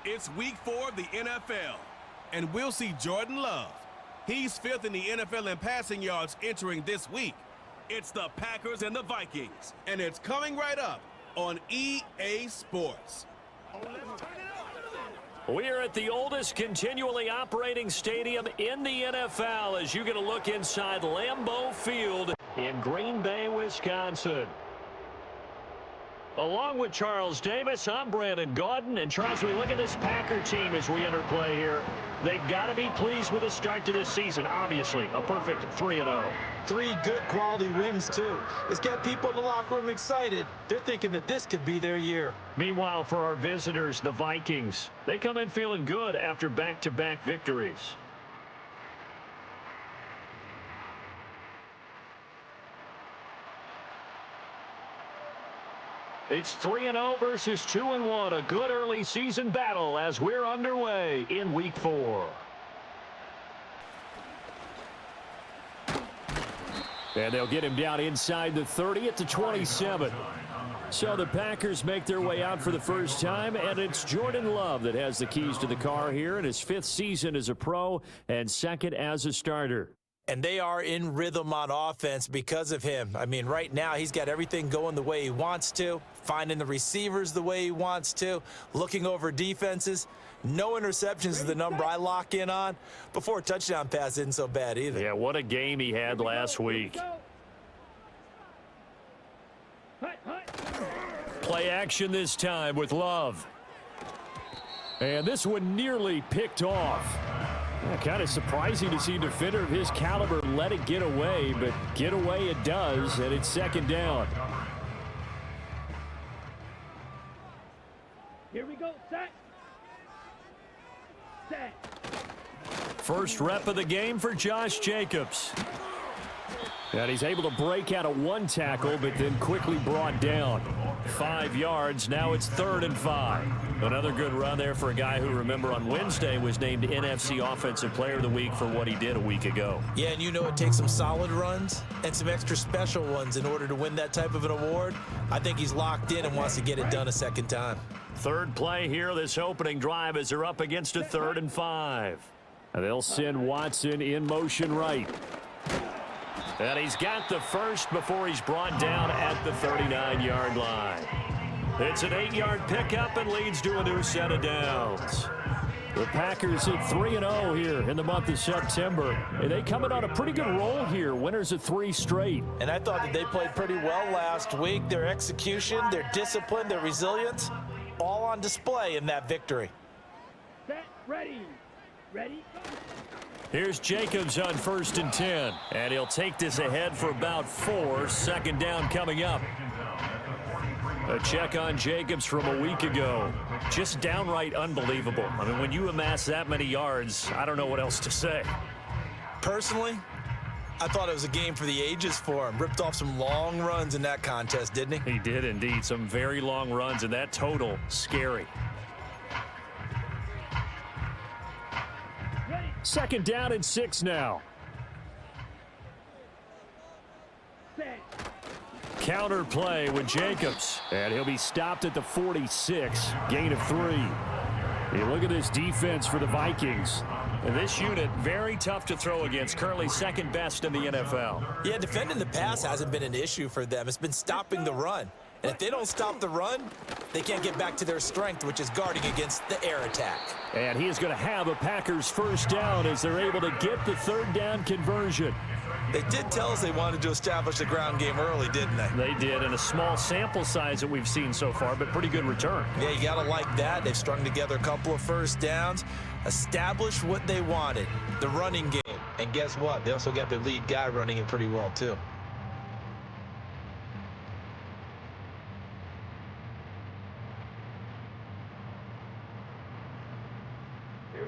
It's week 4 of the NFL, and we'll see Jordan Love. He's 5th in the NFL in passing yards entering this week. It's the Packers and the Vikings, and it's coming right up on EA Sports. We're at the oldest continually operating stadium in the NFL as you get a look inside Lambeau Field in Green Bay, Wisconsin. Along with Charles Davis, I'm Brandon Gaudin. And Charles, we look at this Packer team as we enter play here. They've got to be pleased with the start to this season. Obviously, a perfect 3-0. 3 good quality wins, too. It's got people in the locker room excited. They're thinking that this could be their year. Meanwhile, for our visitors, the Vikings, they come in feeling good after back-to-back victories. It's 3-0 versus 2-1, a good early season battle as we're underway in week 4. And they'll get him down inside the 30 at the 27. So the Packers make their way out for the first time, and it's Jordan Love that has the keys to the car here in his 5th season as a pro and 2nd as a starter. And they are in rhythm on offense because of him. I mean, right now he's got everything going the way he wants to, finding the receivers the way he wants to, looking over defenses. No interceptions is the number I lock in on. Before a touchdown pass isn't so bad either. Yeah, what a game he had last week. Play action this time with Love. And this one nearly picked off. Yeah, kind of surprising to see a defender of his caliber let it get away, but get away it does, and it's 2nd down. Here we go, set. Set. First rep of the game for Josh Jacobs. And he's able to break out of 1 tackle, but then quickly brought down. 5 yards, now it's 3rd and 5. Another good run there for a guy who, remember, on Wednesday was named NFC Offensive Player of the Week for what he did a week ago. Yeah, and you know it takes some solid runs and some extra special ones in order to win that type of an award. I think he's locked in and wants to get it done a 2nd time. 3rd play here, this opening drive as they're up against a 3rd and 5. And they'll send Watson in motion right. And he's got the first before he's brought down at the 39-yard line. It's an 8-yard pickup and leads to a new set of downs. The Packers at 3-0 here in the month of September. And they coming on a pretty good roll here. Winners of 3 straight. And I thought that they played pretty well last week. Their execution, their discipline, their resilience, all on display in that victory. Set, ready. Ready, go. Here's Jacobs on 1st and 10. And he'll take this ahead for about 4. 2nd down coming up. A check on Jacobs from a week ago. Just downright unbelievable. I mean, when you amass that many yards, I don't know what else to say. Personally, I thought it was a game for the ages for him. Ripped off some long runs in that contest, didn't he? He did indeed. Some very long runs, and that total, scary. 2nd down and 6 now. Set. Counter play with Jacobs. And he'll be stopped at the 46. Gain of 3. You look at this defense for the Vikings. And this unit, very tough to throw against. Currently 2nd best in the NFL. Yeah, defending the pass hasn't been an issue for them. It's been stopping the run. And if they don't stop the run, they can't get back to their strength, which is guarding against the air attack. And he is going to have a Packers 1st down as they're able to get the 3rd down conversion. They did tell us they wanted to establish the ground game early, didn't they? They did, in a small sample size that we've seen so far, but pretty good return. Yeah, you got to like that. They've strung together a couple of 1st downs, established what they wanted, the running game. And guess what? They also got their lead guy running it pretty well, too.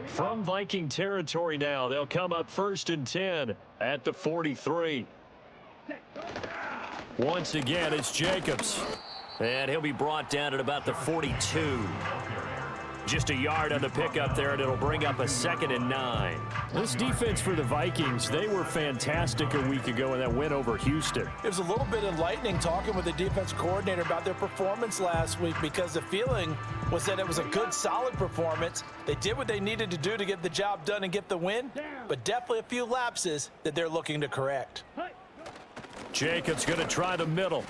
From Viking territory now, they'll come up 1st and 10 at the 43. Once again, it's Jacobs. And he'll be brought down at about the 42. Just a yard on the pickup there, and it'll bring up a 2nd and 9. This defense for the Vikings, they were fantastic a week ago in that win over Houston. It was a little bit enlightening talking with the defense coordinator about their performance last week because the feeling was that it was a good, solid performance. They did what they needed to do to get the job done and get the win, but definitely a few lapses that they're looking to correct. Jacobs going to try the middle.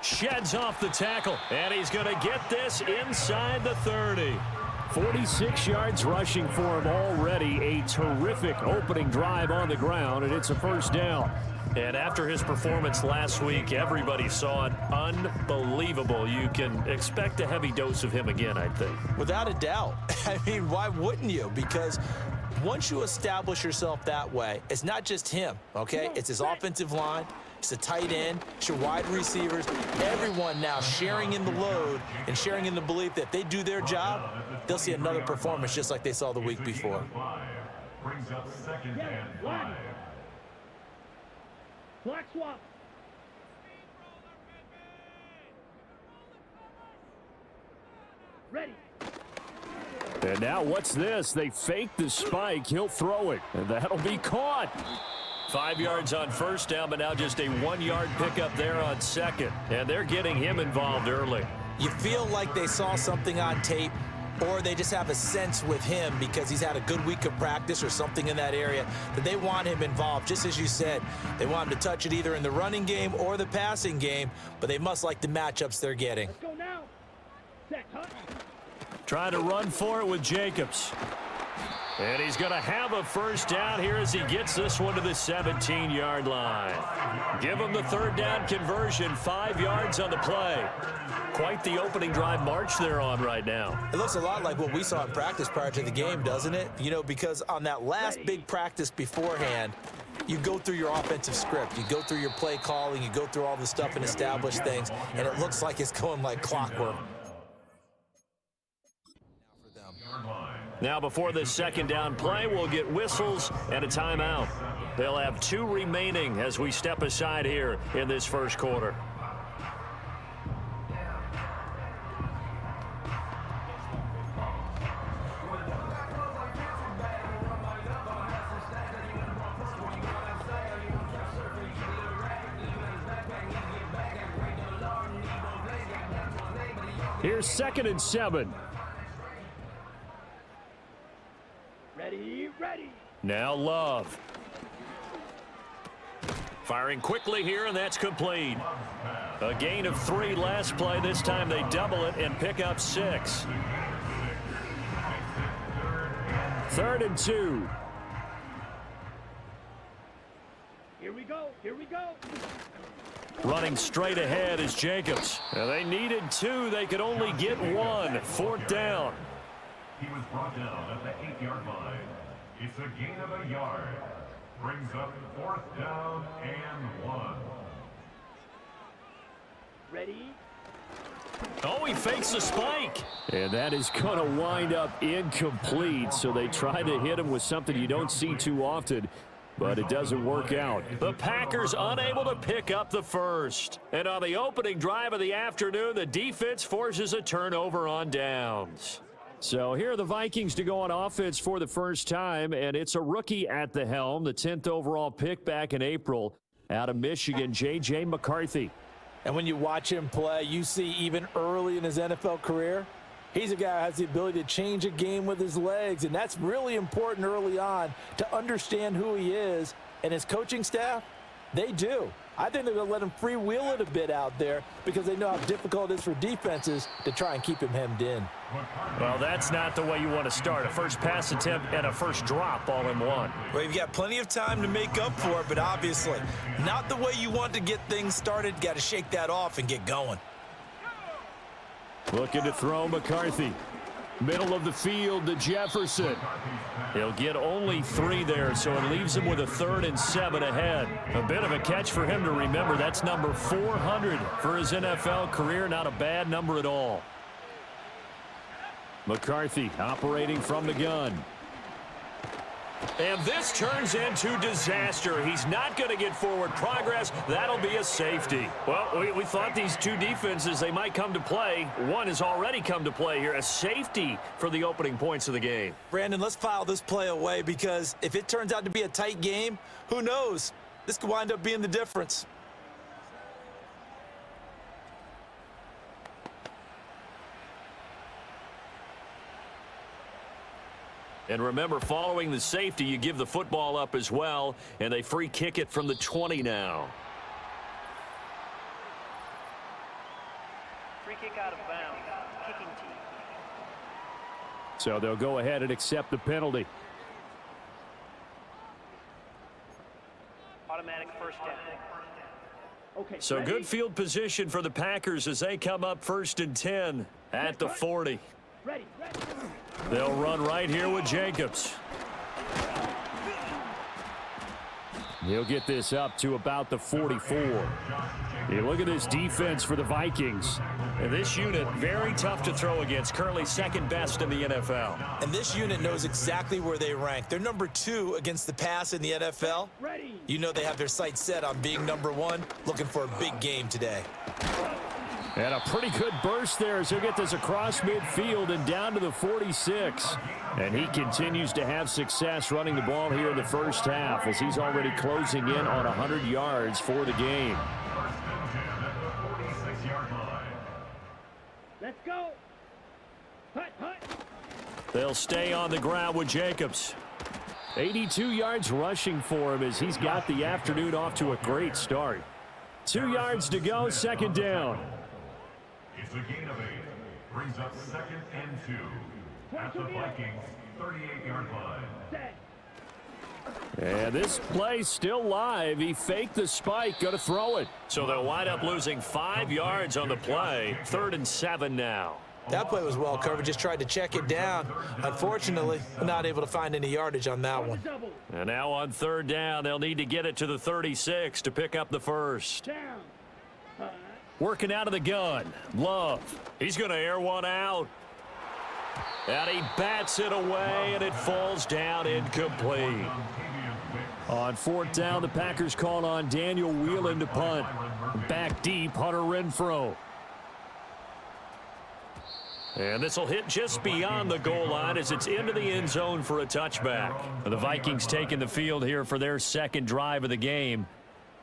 Sheds off the tackle, and he's going to get this inside the 30. 46 yards rushing for him already. A terrific opening drive on the ground, and it's a first down. And after his performance last week, everybody saw it. Unbelievable. You can expect a heavy dose of him again, I think. Without a doubt. I mean, why wouldn't you? Because once you establish yourself that way, it's not just him, okay? It's his offensive line. It's the tight end. It's your wide receivers. Everyone now sharing in the load and sharing in the belief that if they do their job, they'll see another performance just like they saw the week before. Brings up second and 5. Black swap. Ready. And now what's this? They fake the spike. He'll throw it, and that'll be caught. 5 yards on first down, but now just a 1-yard pickup there on second. And they're getting him involved early. You feel like they saw something on tape, or they just have a sense with him because he's had a good week of practice or something in that area that they want him involved. Just as you said, they want him to touch it either in the running game or the passing game, but they must like the matchups they're getting. Let's go now. Set, cut. Trying to run for it with Jacobs. And he's going to have a first down here as he gets this one to the 17-yard line. Give him the third down conversion, 5 yards on the play. Quite the opening drive march they're on right now. It looks a lot like what we saw in practice prior to the game, doesn't it? You know, because on that last big practice beforehand, you go through your offensive script. You go through your play calling. You go through all the stuff and establish things, and it looks like it's going like clockwork. Now before this second down play, we'll get whistles and a timeout. They'll have 2 remaining as we step aside here in this first quarter. Here's 2nd and 7. Ready, ready. Now Love. Firing quickly here, and that's complete. A gain of 3 last play. This time they double it and pick up 6. 3rd and 2. Here we go, here we go. Running straight ahead is Jacobs. Now they needed 2. They could only get 1. 4th down. He was brought down at the 8-yard line. It's a gain of a yard. Brings up 4th down and 1. Ready. Oh, he fakes the spike. And that is going to wind up incomplete. So they try to hit him with something you don't see too often, but it doesn't work out. The Packers unable to pick up the first. And on the opening drive of the afternoon, the defense forces a turnover on downs. So here are the Vikings to go on offense for the first time, and it's a rookie at the helm, the 10th overall pick back in April out of Michigan, J.J. McCarthy. And when you watch him play, you see even early in his NFL career, he's a guy who has the ability to change a game with his legs, and that's really important early on to understand who he is. And his coaching staff, they do. I think they're going to let him freewheel it a bit out there because they know how difficult it is for defenses to try and keep him hemmed in. Well, that's not the way you want to start. A first pass attempt and a first drop all in one. Well, you've got plenty of time to make up for it, but obviously not the way you want to get things started. Got to shake that off and get going. Looking to throw McCarthy. Middle of the field to Jefferson. He'll get only 3 there, so it leaves him with a 3rd and 7 ahead. A bit of a catch for him to remember. That's number 400 for his NFL career. Not a bad number at all. McCarthy operating from the gun. And this turns into disaster. He's not going to get forward progress. That'll be a safety. Well, we thought these 2 defenses, they might come to play. One has already come to play here. A safety for the opening points of the game. Brandon, let's file this play away because if it turns out to be a tight game, who knows? This could wind up being the difference. And remember, following the safety, you give the football up as well, and they free kick it from the 20 now. Free kick out of bounds. Kicking team. So they'll go ahead and accept the penalty. Automatic first down. Okay. So ready? good field position for the Packers as they come up 1st and 10 at the 40. Ready. They'll run right here with Jacobs. He'll get this up to about the 44. Hey, look at this defense for the Vikings. And this unit, very tough to throw against, currently second best in the NFL. And this unit knows exactly where they rank. They're number 2 against the pass in the NFL. Ready. You know they have their sights set on being number 1, looking for a big game today. And a pretty good burst there as he'll get this across midfield and down to the 46. And he continues to have success running the ball here in the first half as he's already closing in on 100 yards for the game. Let's go. Hut. They'll stay on the ground with Jacobs. 82 yards rushing for him as he's got the afternoon off to a great start. 2 yards to go, second down. It's a gain of 8. Brings up 2nd and 2. At the Vikings, 38-yard line. Set. And this play still live. He faked the spike, going to throw it. So they'll wind up losing 5 yards on the play. 3rd and 7 now. That play was well covered, just tried to check it down. Unfortunately, not able to find any yardage on that one. Double. And now on 3rd down, they'll need to get it to the 36 to pick up the first. Down. Working out of the gun. Love. He's going to air one out. And he bats it away, and it falls down incomplete. On 4th down, the Packers call on Daniel Whelan to punt. Back deep, Hunter Renfrow. And this will hit just beyond the goal line as it's into the end zone for a touchback. The Vikings taking the field here for their second drive of the game.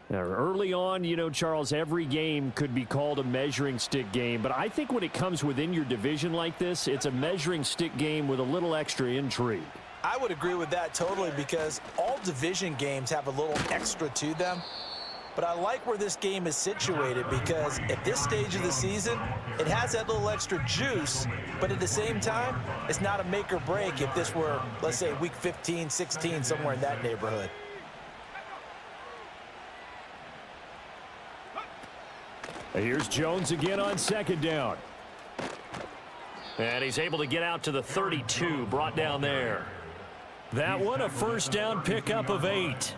Now, early on, you know, Charles, every game could be called a measuring stick game. But I think when it comes within your division like this, it's a measuring stick game with a little extra intrigue. I would agree with that totally because all division games have a little extra to them. But I like where this game is situated because at this stage of the season, it has that little extra juice. But at the same time, it's not a make or break if this were, let's say, week 15, 16, somewhere in that neighborhood. Here's Jones again on 2nd down. And he's able to get out to the 32, brought down there. That one, a first down pickup of 8.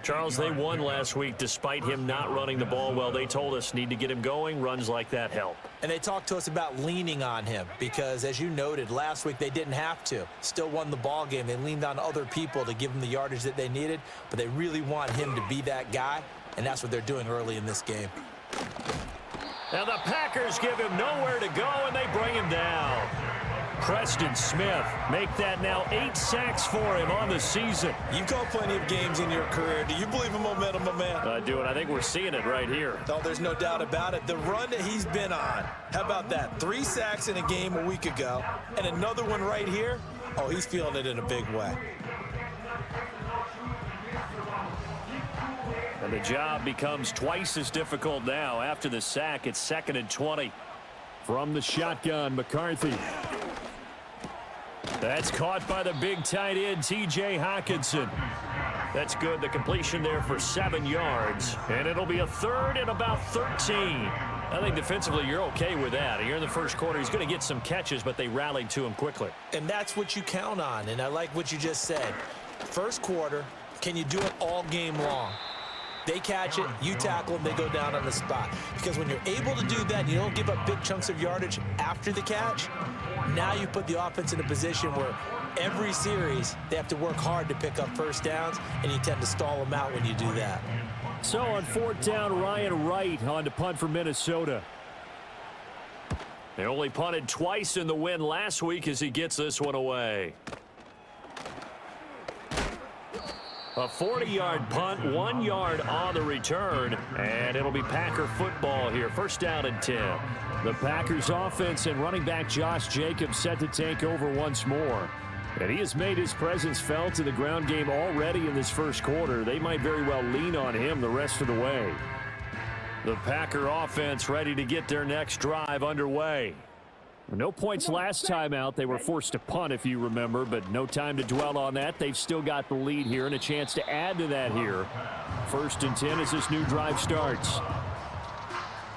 Charles, they won last week despite him not running the ball well. They told us need to get him going. Runs like that help. And they talked to us about leaning on him because, as you noted, last week they didn't have to. Still won the ball game. They leaned on other people to give them the yardage that they needed, but they really want him to be that guy, and that's what they're doing early in this game. Now the Packers give him nowhere to go, and they bring him down. Preston Smith make that now 8 sacks for him on the season. You've called plenty of games in your career. Do you believe in momentum, my man? I do, and I think we're seeing it right here. No, there's no doubt about it. The run that he's been on, how about that? 3 sacks in a game a week ago, and another one right here. Oh, he's feeling it in a big way. And the job becomes twice as difficult now. After the sack, it's 2nd and 20. From the shotgun, McCarthy. That's caught by the big tight end, T.J. Hawkinson. That's good. The completion there for 7 yards. And it'll be a 3rd and about 13. I think defensively you're okay with that. Here in the first quarter, he's going to get some catches, but they rallied to him quickly. And that's what you count on. And I like what you just said. First quarter, can you do it all game long? They catch it, you tackle them, they go down on the spot. Because when you're able to do that, you don't give up big chunks of yardage after the catch, now you put the offense in a position where every series they have to work hard to pick up first downs, and you tend to stall them out when you do that. So on 4th down, Ryan Wright on to punt for Minnesota. They only punted twice in the win last week as he gets this one away. A 40-yard punt, 1 yard on the return, and it'll be Packer football here. First down and 10. The Packers offense and running back Josh Jacobs set to take over once more. And he has made his presence felt in the ground game already in this first quarter. They might very well lean on him the rest of the way. The Packer offense ready to get their next drive underway. No points last time out. They were forced to punt, if you remember, but no time to dwell on that. They've still got the lead here and a chance to add to that here. 1st and 10 as this new drive starts.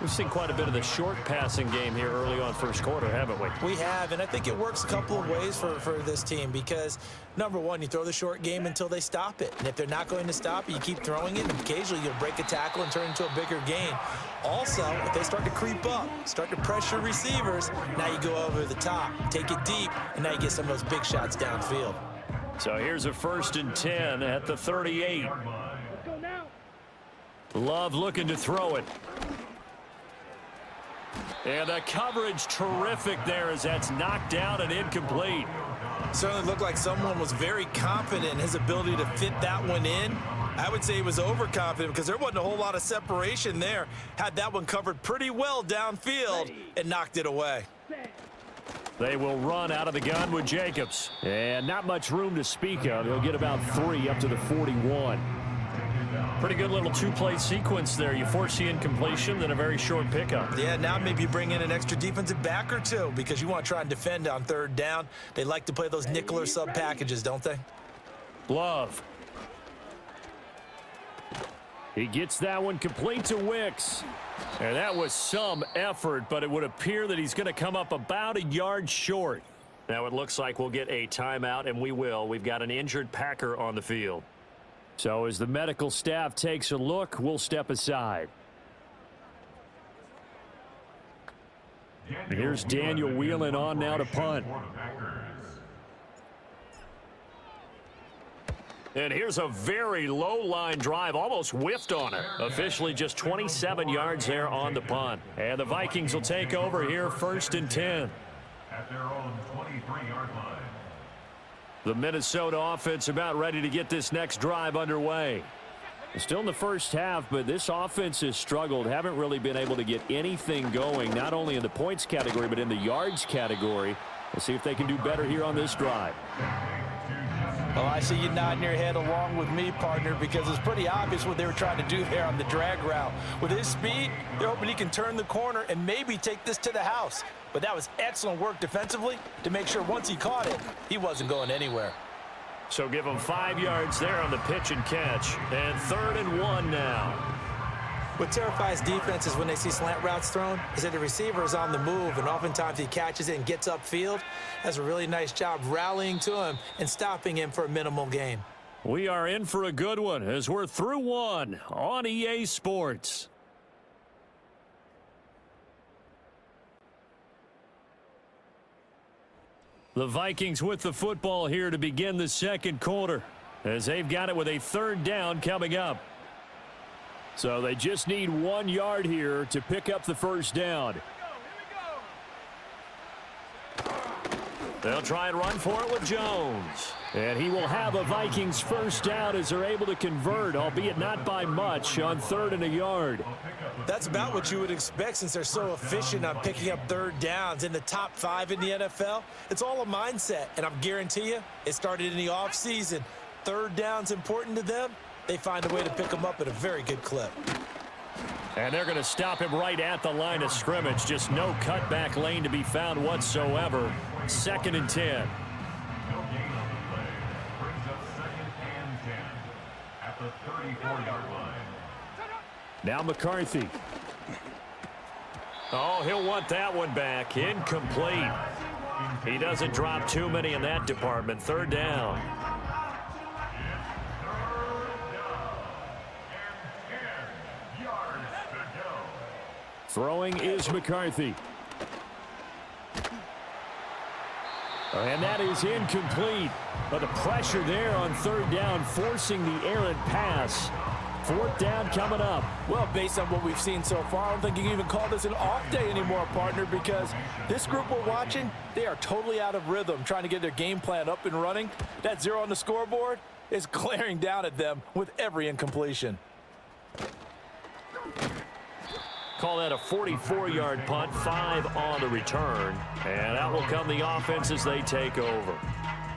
We've seen quite a bit of the short passing game here early on first quarter, haven't we? We have, and I think it works a couple of ways for this team because, number one, you throw the short game until they stop it. And if they're not going to stop it, you keep throwing it, and occasionally you'll break a tackle and turn it into a bigger gain. Also, if they start to creep up, start to pressure receivers, now you go over the top, take it deep, and now you get some of those big shots downfield. So here's a 1st and 10 at the 38. Let's go now. Love looking to throw it. And the coverage terrific there as that's knocked down and incomplete. Certainly looked like someone was very confident in his ability to fit that one in. I would say he was overconfident because there wasn't a whole lot of separation there. Had that one covered pretty well downfield and knocked it away. They will run out of the gun with Jacobs. And not much room to speak of. He'll get about 3 up to the 41. Pretty good little two-play sequence there. You force the incompletion, then a very short pickup. Yeah, now maybe you bring in an extra defensive back or two because you want to try and defend on 3rd down. They like to play those nickel or sub packages, don't they? Love. He gets that one complete to Wicks. And that was some effort, but it would appear that he's going to come up about a yard short. Now it looks like we'll get a timeout, and we will. We've got an injured Packer on the field. So as the medical staff takes a look, we'll step aside. And here's Daniel Whelan on now to punt. And here's a very low line drive, almost whiffed on it. Officially just 27 yards there on the punt. And the Vikings will take over here 1st and 10. At their own 23-yard line. The Minnesota offense about ready to get this next drive underway. Still in the first half, but this offense has struggled. Haven't really been able to get anything going, not only in the points category, but in the yards category. We'll see if they can do better here on this drive. Oh, I see you nodding your head along with me, partner, because it's pretty obvious what they were trying to do there on the drag route. With his speed, they're hoping he can turn the corner and maybe take this to the house. But that was excellent work defensively to make sure once he caught it, he wasn't going anywhere. So give him 5 yards there on the pitch and catch. And 3rd and 1 now. What terrifies defenses when they see slant routes thrown is that the receiver is on the move, and oftentimes he catches it and gets upfield. Does a really nice job rallying to him and stopping him for a minimal gain. We are in for a good one as we're through one on EA Sports. The Vikings with the football here to begin the second quarter as they've got it with a 3rd down coming up. So they just need 1 yard here to pick up the 1st down. They'll try and run for it with Jones. And he will have a Vikings 1st down as they're able to convert, albeit not by much, on 3rd and a yard. That's about what you would expect since they're so efficient on picking up 3rd downs in the top 5 in the NFL. It's all a mindset, and I guarantee you it started in the offseason. 3rd down's important to them. They find a way to pick them up at a very good clip. And they're going to stop him right at the line of scrimmage. Just no cutback lane to be found whatsoever. 2nd and 10. No gain on the play. Brings up 2nd and 10 at the 34-yard line. Now McCarthy. Oh, he'll want that one back. Incomplete. He doesn't drop too many in that department. 3rd down. Throwing is McCarthy. And that is incomplete. But the pressure there on 3rd down, forcing the errant pass. 4th down coming up. Well, based on what we've seen so far, I don't think you can even call this an off day anymore, partner, because this group we're watching, they are totally out of rhythm, trying to get their game plan up and running. That 0 on the scoreboard is glaring down at them with every incompletion. Call that a 44-yard punt, 5 on the return. And out will come the offense as they take over.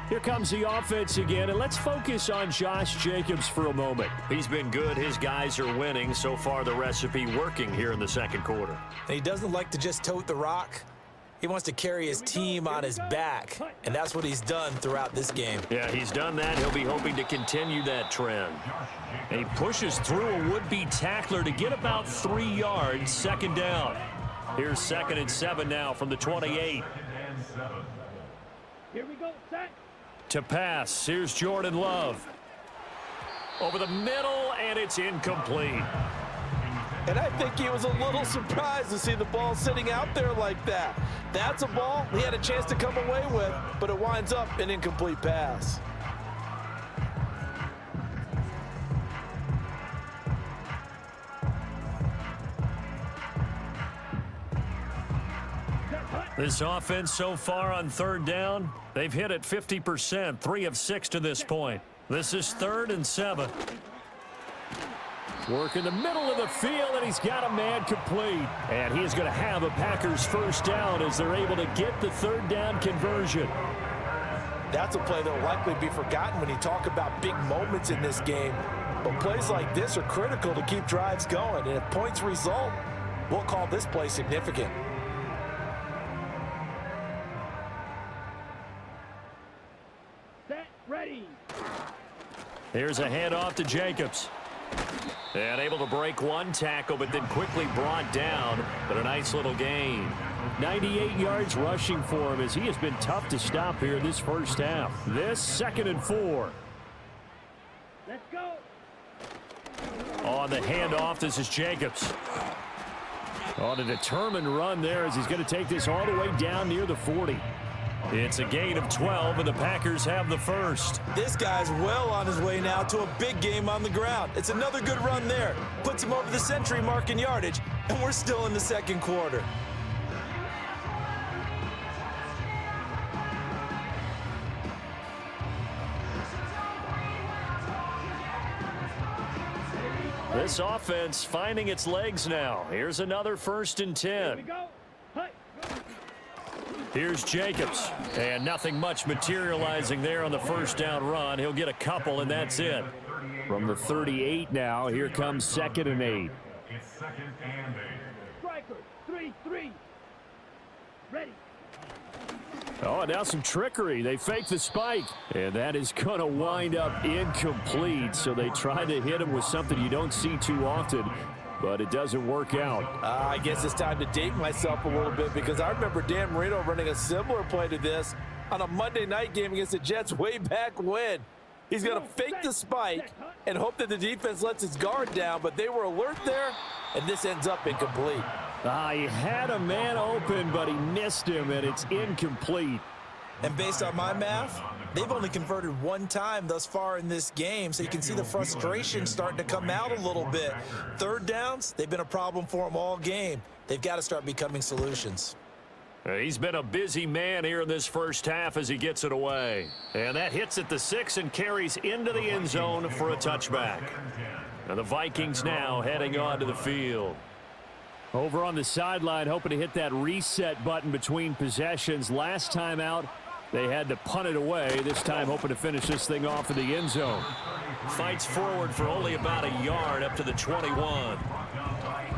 Here comes the offense again, and let's focus on Josh Jacobs for a moment. He's been good. His guys are winning. So far, the recipe working here in the second quarter. And he doesn't like to just tote the rock. He wants to carry his team on his back, and that's what he's done throughout this game. Yeah, he's done that. He'll be hoping to continue that trend. And he pushes through a would-be tackler to get about 3 yards, second down. Here's 2nd and 7 now from the 28. Here we go, set. To pass, here's Jordan Love. Over the middle, and it's incomplete. And I think he was a little surprised to see the ball sitting out there like that. That's a ball he had a chance to come away with, but it winds up an incomplete pass. This offense so far on 3rd down, they've hit it 50%, 3 of 6 to this point. This is 3rd and 7. Work in the middle of the field, and he's got a man complete. And he is going to have a Packers first down as they're able to get the 3rd down conversion. That's a play that will likely be forgotten when you talk about big moments in this game. But plays like this are critical to keep drives going. And if points result, we'll call this play significant. Set, ready. Here's a handoff to Jacobs. And able to break one tackle, but then quickly brought down. But a nice little gain. 98 yards rushing for him as he has been tough to stop here this first half. This 2nd and 4. Let's go. On the handoff, this is Jacobs. On a determined run there as he's going to take this all the way down near the 40. It's a gain of 12, and the Packers have the first. This guy's well on his way now to a big game on the ground. It's another good run there. Puts him over the century mark in yardage, and we're still in the second quarter. This offense finding its legs now. Here's another 1st and 10. Here we go. Hi. Here's Jacobs. And nothing much materializing there on the first down run. He'll get a couple, and that's it. From the 38 now, here comes 2nd and 8. It's 2nd and 8. Striker, 3-3. Ready. Oh, and now some trickery. They fake the spike. And that is going to wind up incomplete. So they try to hit him with something you don't see too often, but it doesn't work out. I guess it's time to date myself a little bit because I remember Dan Marino running a similar play to this on a Monday night game against the Jets way back when. He's going to fake the spike and hope that the defense lets his guard down, but they were alert there, and this ends up incomplete. He had a man open, but he missed him, and it's incomplete. And based on my math, they've only converted 1 time thus far in this game, so you can see the frustration starting to come out a little bit. 3rd downs, they've been a problem for them all game. They've got to start becoming solutions. He's been a busy man here in this first half as he gets it away. And that hits at the 6 and carries into the end zone for a touchback. And the Vikings now heading onto the field. Over on the sideline, hoping to hit that reset button between possessions. Last time out, they had to punt it away. This time hoping to finish this thing off in the end zone. Fights forward for only about a yard up to the 21.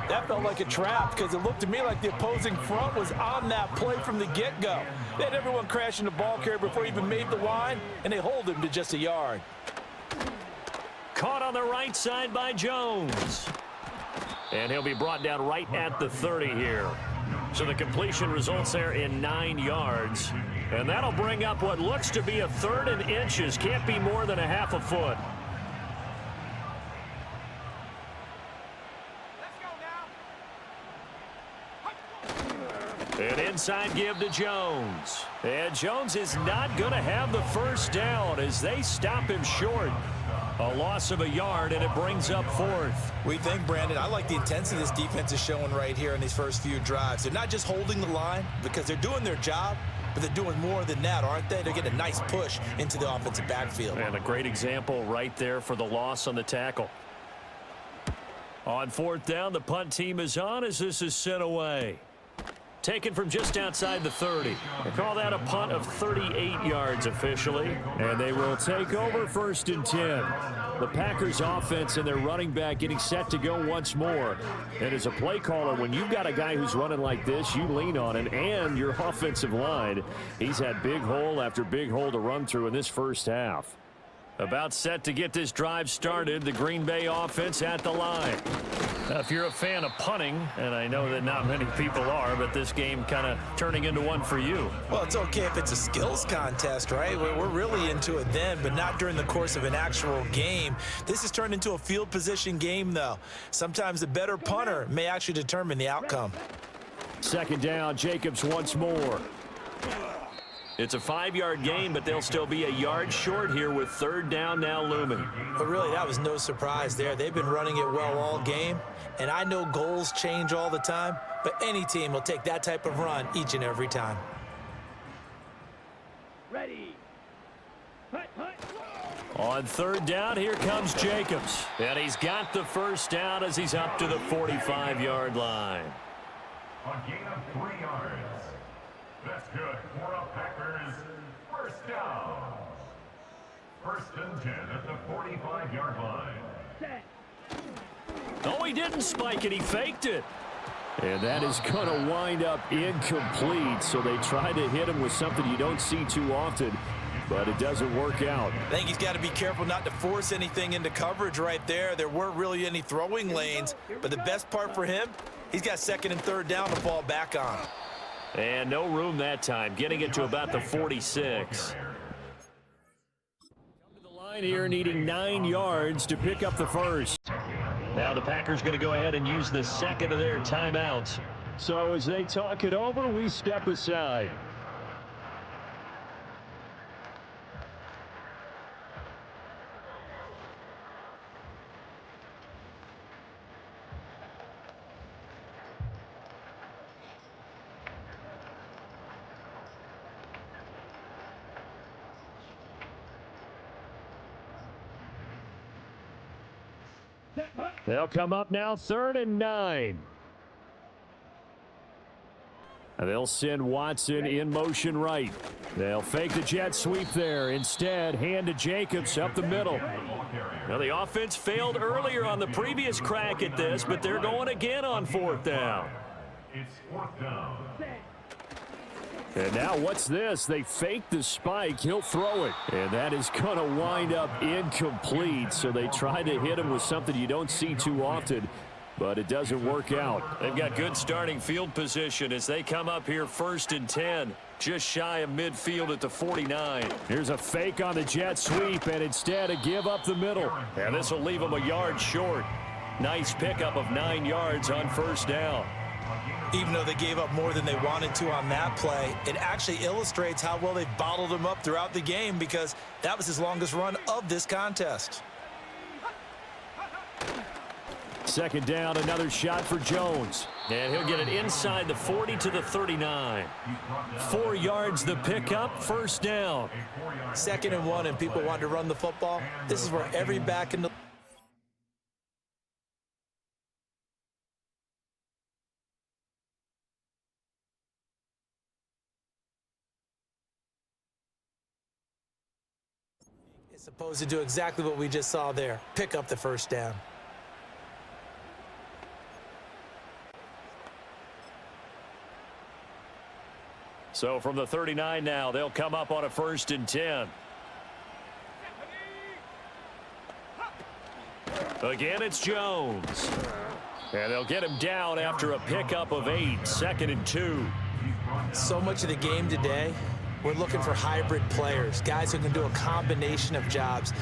That felt like a trap because it looked to me like the opposing front was on that play from the get-go. They had everyone crashing the ball carrier before he even made the line, and they hold him to just a yard. Caught on the right side by Jones. And he'll be brought down right at the 30 here. So the completion results there in 9 yards. And that'll bring up what looks to be a 3rd and inches. Can't be more than a half a foot. An inside give to Jones. And Jones is not going to have the first down as they stop him short. A loss of a yard, and it brings up 4th. We think, Brandon, I like the intensity this defense is showing right here in these first few drives. They're not just holding the line because they're doing their job, but they're doing more than that, aren't they? They're getting a nice push into the offensive backfield. And a great example right there for the loss on the tackle. On 4th down, the punt team is on as this is sent away. taken from just outside the 30. They call that a punt of 38 yards officially. And they will take over 1st and 10. The Packers offense and their running back getting set to go once more. And as a play caller, when you've got a guy who's running like this, you lean on him and your offensive line. He's had big hole after big hole to run through in this first half. About set to get this drive started, the Green Bay offense at the line. Now, if you're a fan of punting, and I know that not many people are, but this game kind of turning into one for you. Well, it's okay if it's a skills contest, right? We're really into it then, but not during the course of an actual game. This has turned into a field position game, though. Sometimes the better punter may actually determine the outcome. 2nd down, Jacobs once more. It's a 5-yard gain, but they'll still be a yard short here with 3rd down now looming. But really, that was no surprise there. They've been running it well all game, and I know goals change all the time, but any team will take that type of run each and every time. Ready. Hut, hut. On 3rd down, here comes Jacobs. And he's got the 1st down as he's up to the 45-yard line. A gain of 3 yards. That's good for a Packers 1st down. 1st and 10 at the 45-yard line. Set. Oh, he didn't spike it. He faked it. And that is going to wind up incomplete. So they try to hit him with something you don't see too often, but it doesn't work out. I think he's got to be careful not to force anything into coverage right there. There weren't really any throwing lanes, but the best part for him, he's got 2nd and 3rd down to fall back on. And no room that time, getting it to about the 46. Come to the line here, needing 9 yards to pick up the 1st. Now the Packers going to go ahead and use the 2nd of their timeouts. So as they talk it over, we step aside. They'll come up now 3rd and 9. And they'll send Watson in motion right. They'll fake the jet sweep there. Instead, hand to Jacobs up the middle. Now the offense failed earlier on the previous crack at this, but they're going again on 4th down. It's 4th down. And now what's this? They fake the spike. He'll throw it. And that is going to wind up incomplete. So they try to hit him with something you don't see too often, but it doesn't work out. They've got good starting field position as they come up here 1st and 10. Just shy of midfield at the 49. Here's a fake on the jet sweep, and instead a give up the middle. And this will leave them a yard short. Nice pickup of 9 yards on 1st down. Even though they gave up more than they wanted to on that play, it actually illustrates how well they've bottled him up throughout the game because that was his longest run of this contest. 2nd down, another shot for Jones. And he'll get it inside the 40 to the 39. 4 yards the pickup, 1st down. 2nd and 1 and people want to run the football. This is where every back in the is supposed to do exactly what we just saw there. Pick up the 1st down. So from the 39 now, they'll come up on a 1st and 10. Again, it's Jones. And they'll get him down after a pickup of 8, 2nd and 2. So much of the game today, we're looking for hybrid players, guys who can do a combination of jobs.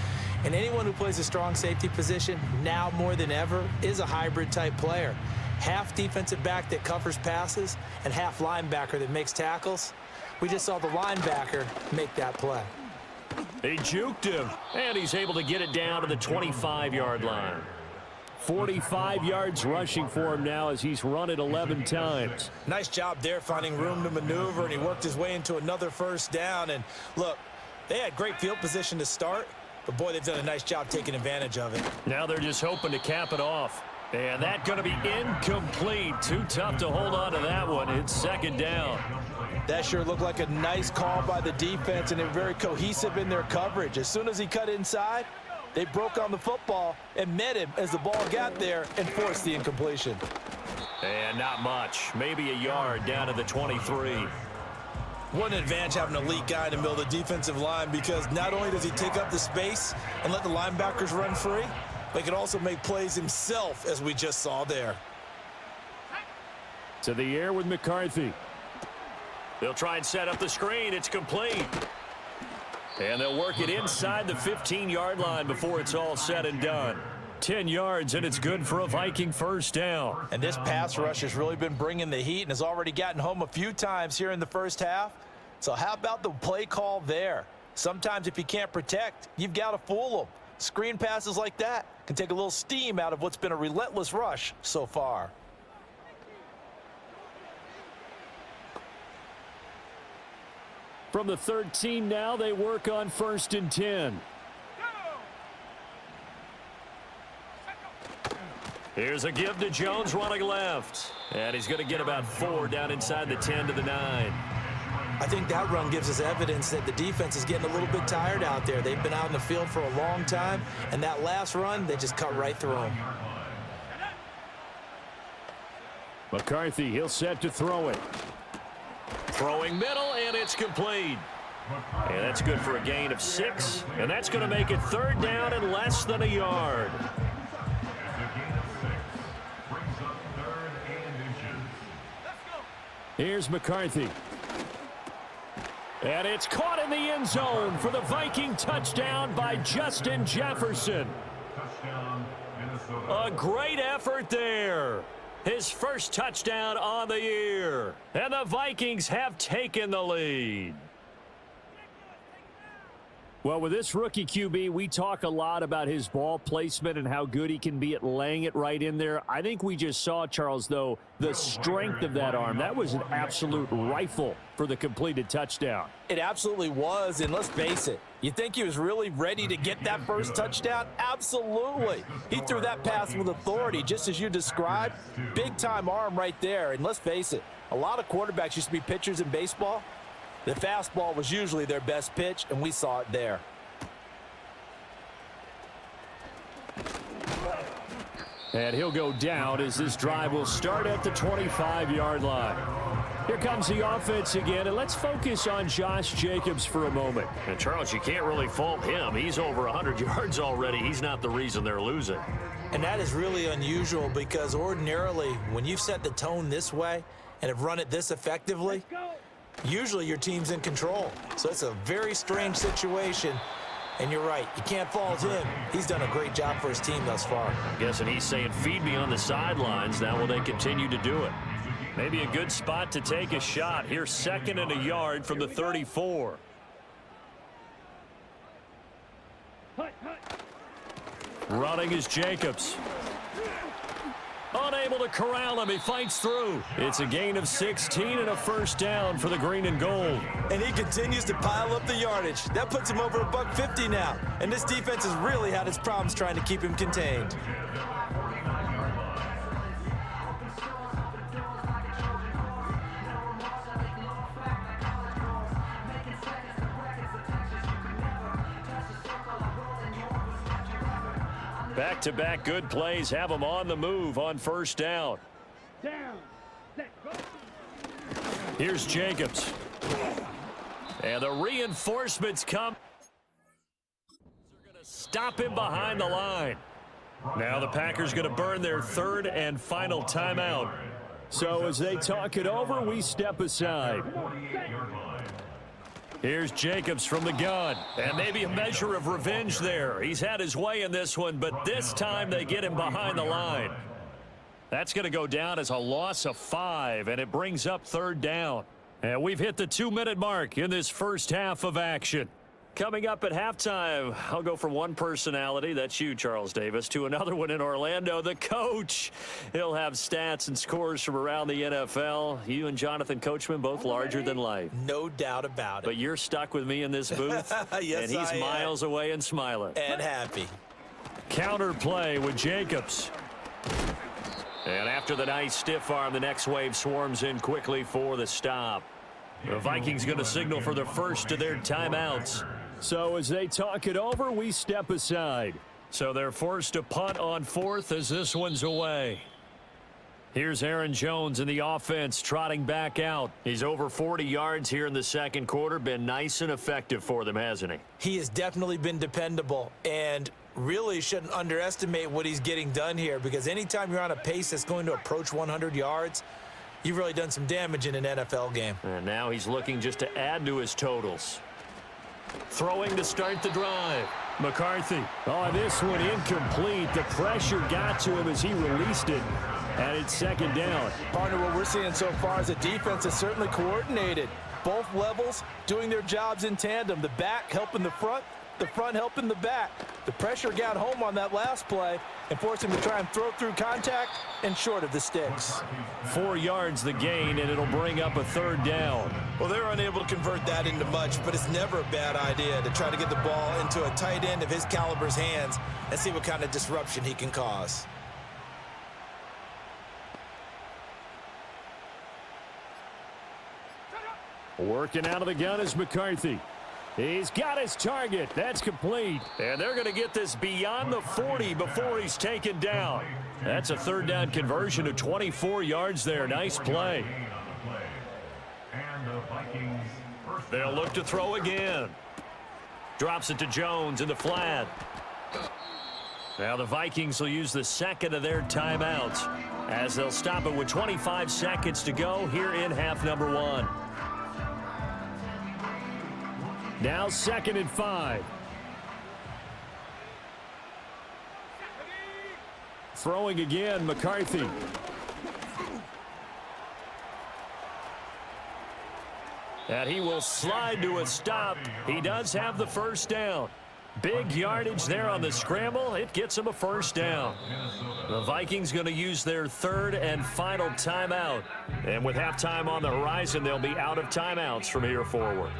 And anyone who plays a strong safety position, now more than ever, is a hybrid type player. Half defensive back that covers passes and half linebacker that makes tackles. We just saw the linebacker make that play. They juked him, and he's able to get it down to the 25-yard line. 45 yards rushing for him now as he's run it 11 times. Nice job there finding room to maneuver, and he worked his way into another 1st down. And look, they had great field position to start, but boy, they've done a nice job taking advantage of it. Now they're just hoping to cap it off. And that's going to be incomplete. Too tough to hold on to that one. It's second down. That sure looked like a nice call by the defense, and they're very cohesive in their coverage. As soon as he cut inside, they broke on the football and met him as the ball got there and forced the incompletion. And not much. Maybe a yard down to the 23. What an advantage having an elite guy in the middle of the defensive line, because not only does he take up the space and let the linebackers run free, but he can also make plays himself, as we just saw there. To the air with McCarthy. They'll try and set up the screen. It's complete. And they'll work it inside the 15-yard line before it's all said and done. 10 yards, and it's good for a Viking first down. And this pass rush has really been bringing the heat and has already gotten home a few times here in the first half. So how about the play call there? Sometimes if you can't protect, you've got to fool them. Screen passes like that can take a little steam out of what's been a relentless rush so far. From the 13 now, they work on 1st and 10. Here's a give to Jones running left. And he's going to get about 4 down inside the 10 to the 9. I think that run gives us evidence that the defense is getting a little bit tired out there. They've been out in the field for a long time, and that last run, they just cut right through them. McCarthy, he'll set to throw it. Throwing middle, and it's complete. And that's good for a gain of 6. And that's going to make it 3rd down and less than a yard. Here's McCarthy. And it's caught in the end zone for the Viking touchdown by Justin Jefferson. A great effort there. His first touchdown on the year. And the Vikings have taken the lead. Well, with this rookie QB, we talk a lot about his ball placement and how good he can be at laying it right in there. I think we just saw, Charles, though, the strength of that arm. That was an absolute rifle for the completed touchdown. It absolutely was, and let's face it. You think he was really ready to get that first touchdown? Absolutely. He threw that pass with authority, just as you described. Big-time arm right there, and let's face it, a lot of quarterbacks used to be pitchers in baseball. The fastball was usually their best pitch, and we saw it there. And he'll go down as this drive will start at the 25-yard line. Here comes the offense again, and let's focus on Josh Jacobs for a moment. And, Charles, you can't really fault him. He's over 100 yards already. He's not the reason they're losing. And that is really unusual, because ordinarily, when you've set the tone this way and have run it this effectively, usually your team's in control. So it's a very strange situation. And you're right, you can't fault him. He's done a great job for his team thus far. I'm guessing he's saying, feed me on the sidelines. Now will they continue to do it? Maybe a good spot to take a shot. Here's 2nd and a yard from the 34. Running is Jacobs. Unable to corral him. He fights through. It's a gain of 16 and a first down for the green and gold. And he continues to pile up the yardage. That puts him over $150 now. And this defense has really had its problems trying to keep him contained. Back-to-back good plays have them on the move on first down. Down. Set. Go. Here's Jacobs. And the reinforcements come. They're going to stop him behind the line. Now the Packers going to burn their 3rd and final timeout. So as they talk it over, we step aside. Here's Jacobs from the gun. And maybe a measure of revenge there. He's had his way in this one, but this time they get him behind the line. That's going to go down as a loss of 5, and it brings up 3rd down. And we've hit the 2-minute mark in this first half of action. Coming up at halftime, I'll go from one personality, that's you, Charles Davis, to another one in Orlando, the coach. He'll have stats and scores from around the NFL. You and Jonathan Coachman, both larger than life. No doubt about it. But you're stuck with me in this booth, yes, and he's miles away and smiling. And happy. Counter play with Jacobs. And after the nice stiff arm, the next wave swarms in quickly for the stop. The Vikings going to signal for the first of their timeouts. So as they talk it over, we step aside. So they're forced to punt on fourth as this one's away. Here's Aaron Jones in the offense trotting back out. He's over 40 yards here in the second quarter. Been nice and effective for them, hasn't he? He has definitely been dependable, and really shouldn't underestimate what he's getting done here, because anytime you're on a pace that's going to approach 100 yards, you've really done some damage in an NFL game. And now he's looking just to add to his totals. Throwing to start the drive. McCarthy. Oh, this one incomplete. The pressure got to him as he released it. And it's second down. Partner, what we're seeing so far is the defense is certainly coordinated. Both levels doing their jobs in tandem. The back helping the front helping the back. The pressure got home on that last play and forced him to try and throw through contact and short of the sticks. 4 yards the gain, and it'll bring up a third down. Well, they're unable to convert that into much, but it's never a bad idea to try to get the ball into a tight end of his caliber's hands and see what kind of disruption he can cause. Working out of the gun is McCarthy. He's got his target. That's complete. And they're going to get this beyond the 40 before he's taken down. That's a third down conversion of 24 yards there. Nice play. They'll look to throw again. Drops it to Jones in the flat. Now the Vikings will use the second of their timeouts as they'll stop it with 25 seconds to go here in half number 1. Now 2nd and 5. Throwing again, McCarthy. And he will slide to a stop. He does have the first down. Big yardage there on the scramble. It gets him a first down. The Vikings going to use their third and final timeout. And with halftime on the horizon, they'll be out of timeouts from here forward.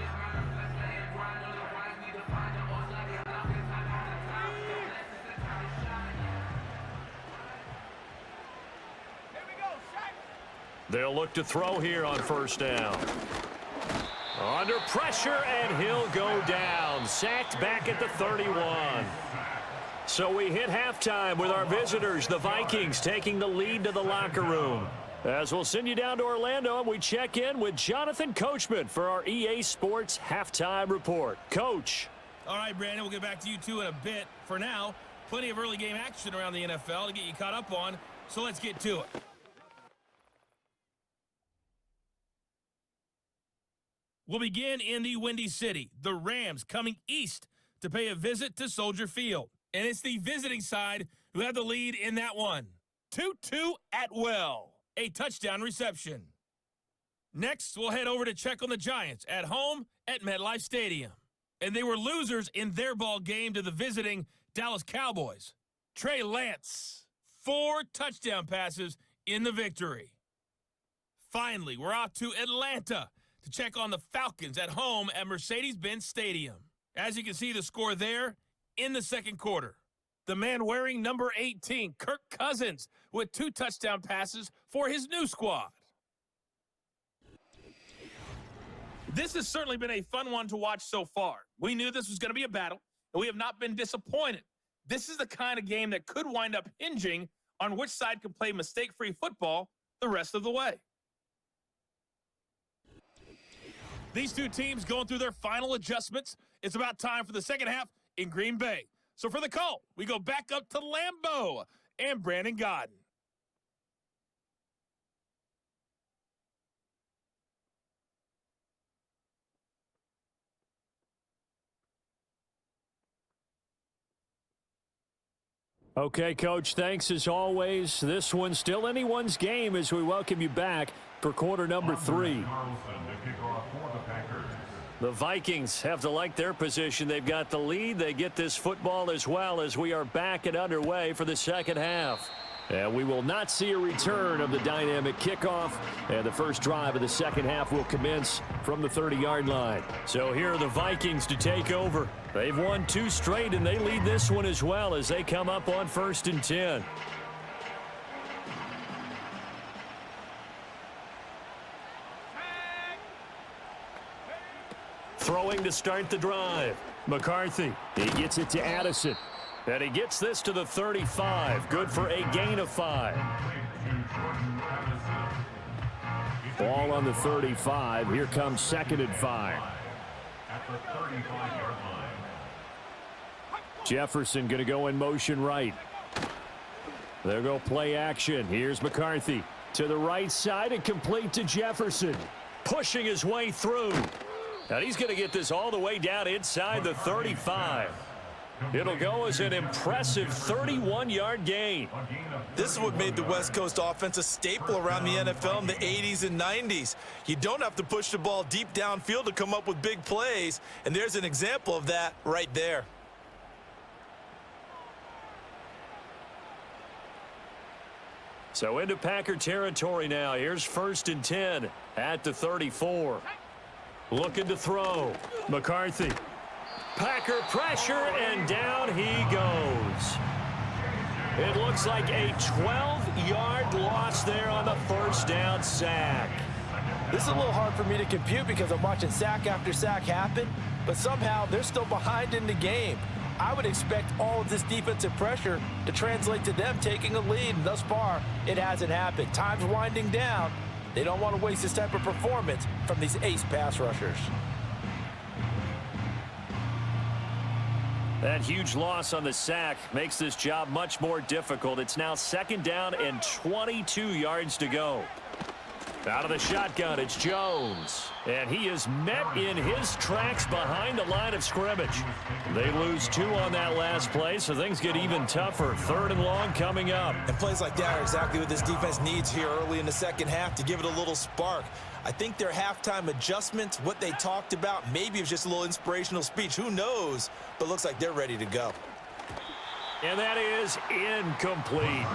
They'll look to throw here on first down. Under pressure, and he'll go down. Sacked back at the 31. So we hit halftime with our visitors, the Vikings, taking the lead to the locker room. As we'll send you down to Orlando, and we check in with Jonathan Coachman for our EA Sports Halftime Report. Coach. All right, Brandon, we'll get back to you two in a bit. For now, plenty of early game action around the NFL to get you caught up on, so let's get to it. We'll begin in the Windy City. The Rams coming east to pay a visit to Soldier Field. And it's the visiting side who have the lead in that one. Tutu Atwell, a touchdown reception. Next, we'll head over to check on the Giants at home at MetLife Stadium. And they were losers in their ball game to the visiting Dallas Cowboys. Trey Lance, 4 touchdown passes in the victory. Finally, we're off to Atlanta to check on the Falcons at home at Mercedes-Benz Stadium. As you can see, the score there in the second quarter. The man wearing number 18, Kirk Cousins, with 2 touchdown passes for his new squad. This has certainly been a fun one to watch so far. We knew this was going to be a battle, and we have not been disappointed. This is the kind of game that could wind up hinging on which side can play mistake-free football the rest of the way. These two teams going through their final adjustments. It's about time for the second half in Green Bay. So for the call, we go back up to Lambeau and Brandon Godden. Okay, Coach, thanks as always. This one's still anyone's game as we welcome you back for quarter number 3. The Vikings have to like their position. They've got the lead. They get this football as well as we are back and underway for the second half. And we will not see a return of the dynamic kickoff. And the first drive of the second half will commence from the 30-yard line. So here are the Vikings to take over. They've won 2 straight, and they lead this one as well as they come up on 1st and 10. Throwing to start the drive. McCarthy, he gets it to Addison. And he gets this to the 35. Good for a gain of 5. Ball on the 35. Here comes 2nd and 5. At the 35-yard line. Jefferson going to go in motion right. There go play action. Here's McCarthy to the right side and complete to Jefferson. Pushing his way through. And he's going to get this all the way down inside the 35. It'll go as an impressive 31-yard gain. This is what made the West Coast offense a staple around the NFL in the 80s and 90s. You don't have to push the ball deep downfield to come up with big plays, and there's an example of that right there. So into Packer territory now. Here's 1st and 10 at the 34. Looking to throw. McCarthy. Packer pressure, and down he goes. It looks like a 12-yard loss there on the 1st down sack. This is a little hard for me to compute because I'm watching sack after sack happen, but somehow they're still behind in the game. I would expect all of this defensive pressure to translate to them taking a lead, and thus far, it hasn't happened. Time's winding down. They don't want to waste this type of performance from these ace pass rushers. That huge loss on the sack makes this job much more difficult. It's now 2nd down and 22 yards to go. Out of the shotgun, it's Jones. And he is met in his tracks behind the line of scrimmage. They lose 2 on that last play, so things get even tougher. 3rd and long coming up. And plays like that are exactly what this defense needs here early in the second half to give it a little spark. I think their halftime adjustments, what they talked about, maybe it was just a little inspirational speech. Who knows? But looks like they're ready to go. And that is incomplete.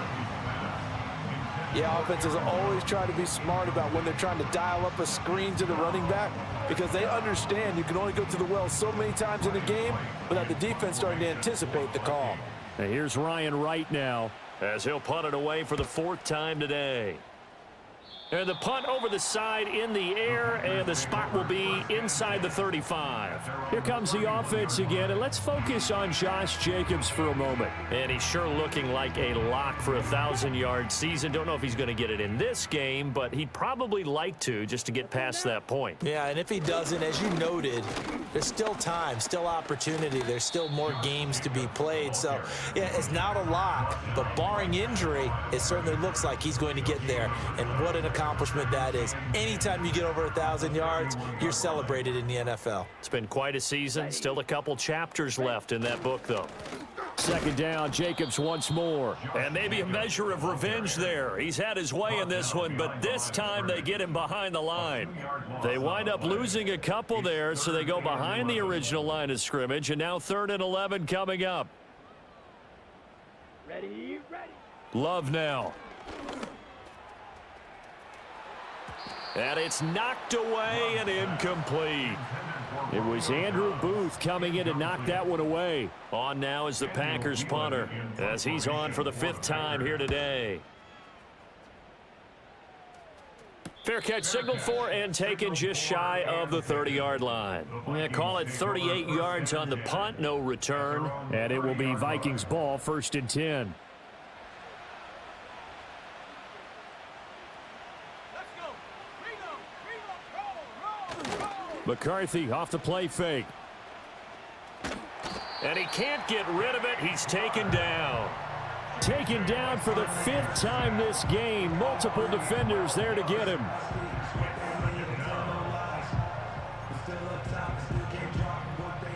Yeah, offenses always try to be smart about when they're trying to dial up a screen to the running back because they understand you can only go to the well so many times in a game without the defense starting to anticipate the call. And here's Ryan Wright now as he'll punt it away for the 4th time today. And the punt over the side in the air, and the spot will be inside the 35. Here comes the offense again, and let's focus on Josh Jacobs for a moment. And he's sure looking like a lock for a 1,000-yard season. Don't know if he's going to get it in this game, but he'd probably like to just to get past that point. Yeah, and if he doesn't, as you noted, there's still time, still opportunity. There's still more games to be played. So, yeah, it's not a lock, but barring injury, it certainly looks like he's going to get there. And what an accomplishment that is. Anytime you get over 1,000 yards, you're celebrated in the NFL. It's been quite a season. Still a couple chapters left in that book, though. 2nd down, Jacobs once more. And maybe a measure of revenge there. He's had his way in this one, but this time they get him behind the line. They wind up losing a couple there, so they go behind the original line of scrimmage, and now 3rd and 11 coming up. Ready. Love now. And it's knocked away and incomplete. It was Andrew Booth coming in to knock that one away. On now is the Packers punter as he's on for the 5th time here today. Fair catch signaled for and taken just shy of the 30-yard line. Call it 38 yards on the punt, no return. And it will be Vikings ball, 1st and 10. McCarthy off the play fake. And he can't get rid of it. He's taken down. Taken down for the 5th time this game. Multiple defenders there to get him.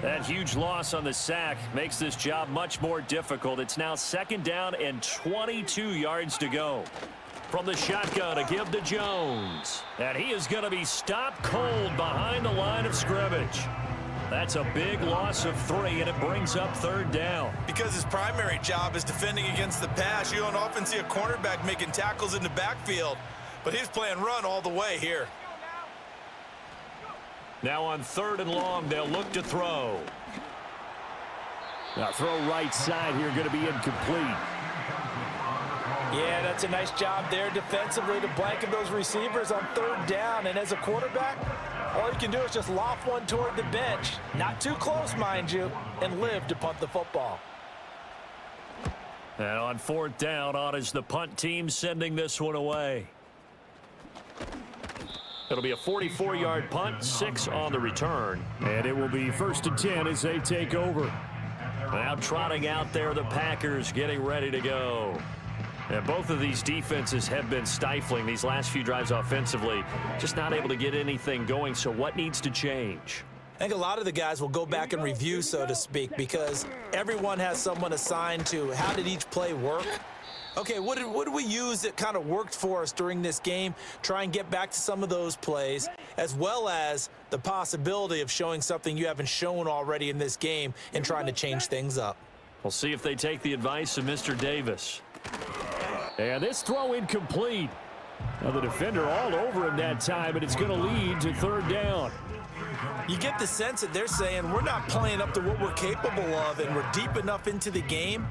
That huge loss on the sack makes this job much more difficult. It's now 2nd down and 22 yards to go. From the shotgun, a give to Jones. And he is going to be stopped cold behind the line of scrimmage. That's a big loss of 3, and it brings up 3rd down. Because his primary job is defending against the pass, you don't often see a cornerback making tackles in the backfield. But he's playing run all the way here. Now on 3rd and long, they'll look to throw. Now throw right side here, going to be incomplete. Yeah, that's a nice job there defensively to blanket those receivers on 3rd down. And as a quarterback, All you can do is just loft one toward the bench, not too close, mind you, and live to punt the football. And on 4th down, on is the punt team sending this one away. It'll be a 44-yard punt, 6 on the return. And it will be 1st and 10 as they take over. Now trotting out there, the Packers getting ready to go. And both of these defenses have been stifling these last few drives offensively. Just not able to get anything going, so what needs to change? I think a lot of the guys will go back and review, so to speak, because everyone has someone assigned to how did each play work. Okay, what did we use that kind of worked for us during this game? Try and get back to some of those plays, as well as the possibility of showing something you haven't shown already in this game and trying to change things up. We'll see if they take the advice of Mr. Davis. And this throw incomplete. Now the defender all over him that time, and it's going to lead to 3rd down. You get the sense that they're saying we're not playing up to what we're capable of, and we're deep enough into the game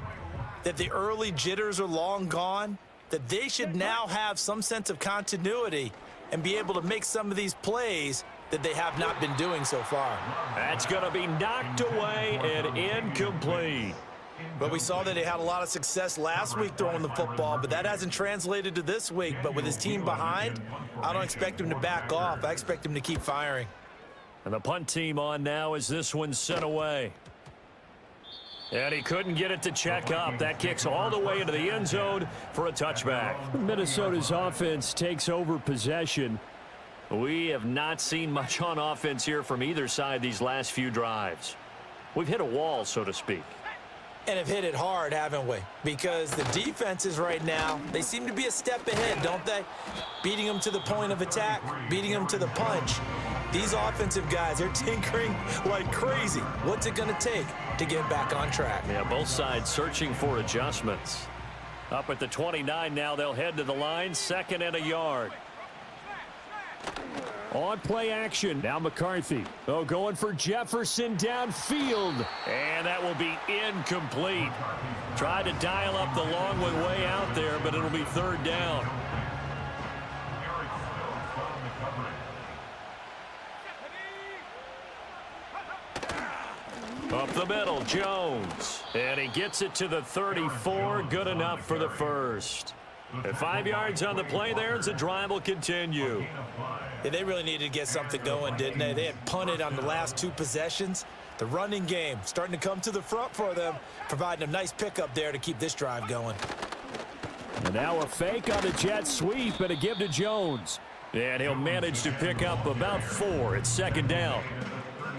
that the early jitters are long gone, that they should now have some sense of continuity and be able to make some of these plays that they have not been doing so far. That's going to be knocked away and incomplete. But we saw that he had a lot of success last week throwing the football, but that hasn't translated to this week. But with his team behind, I don't expect him to back off. I expect him to keep firing. And the punt team on now as this one's sent away. And he couldn't get it to check up. That kicks all the way into the end zone for a touchback. Minnesota's offense takes over possession. We have not seen much on offense here from either side these last few drives. We've hit a wall, so to speak. And have hit it hard, haven't we? Because the defenses right now, they seem to be a step ahead, don't they? Beating them to the point of attack, beating them to the punch. These offensive guys are tinkering like crazy. What's it going to take to get back on track? Yeah, both sides searching for adjustments. Up at the 29 now, they'll head to the line, 2nd and a yard. On play action, now McCarthy. Oh, going for Jefferson downfield. And that will be incomplete. Tried to dial up the long one way out there, but it'll be 3rd down. Up the middle, Jones. And he gets it to the 34. Good enough for the first. At 5 yards on the play there, as the drive will continue. Yeah, they really needed to get something going, didn't they? They had punted on the last 2 possessions. The running game starting to come to the front for them, providing a nice pickup there to keep this drive going. And now a fake on the jet sweep and a give to Jones. And he'll manage to pick up about 4 at 2nd down.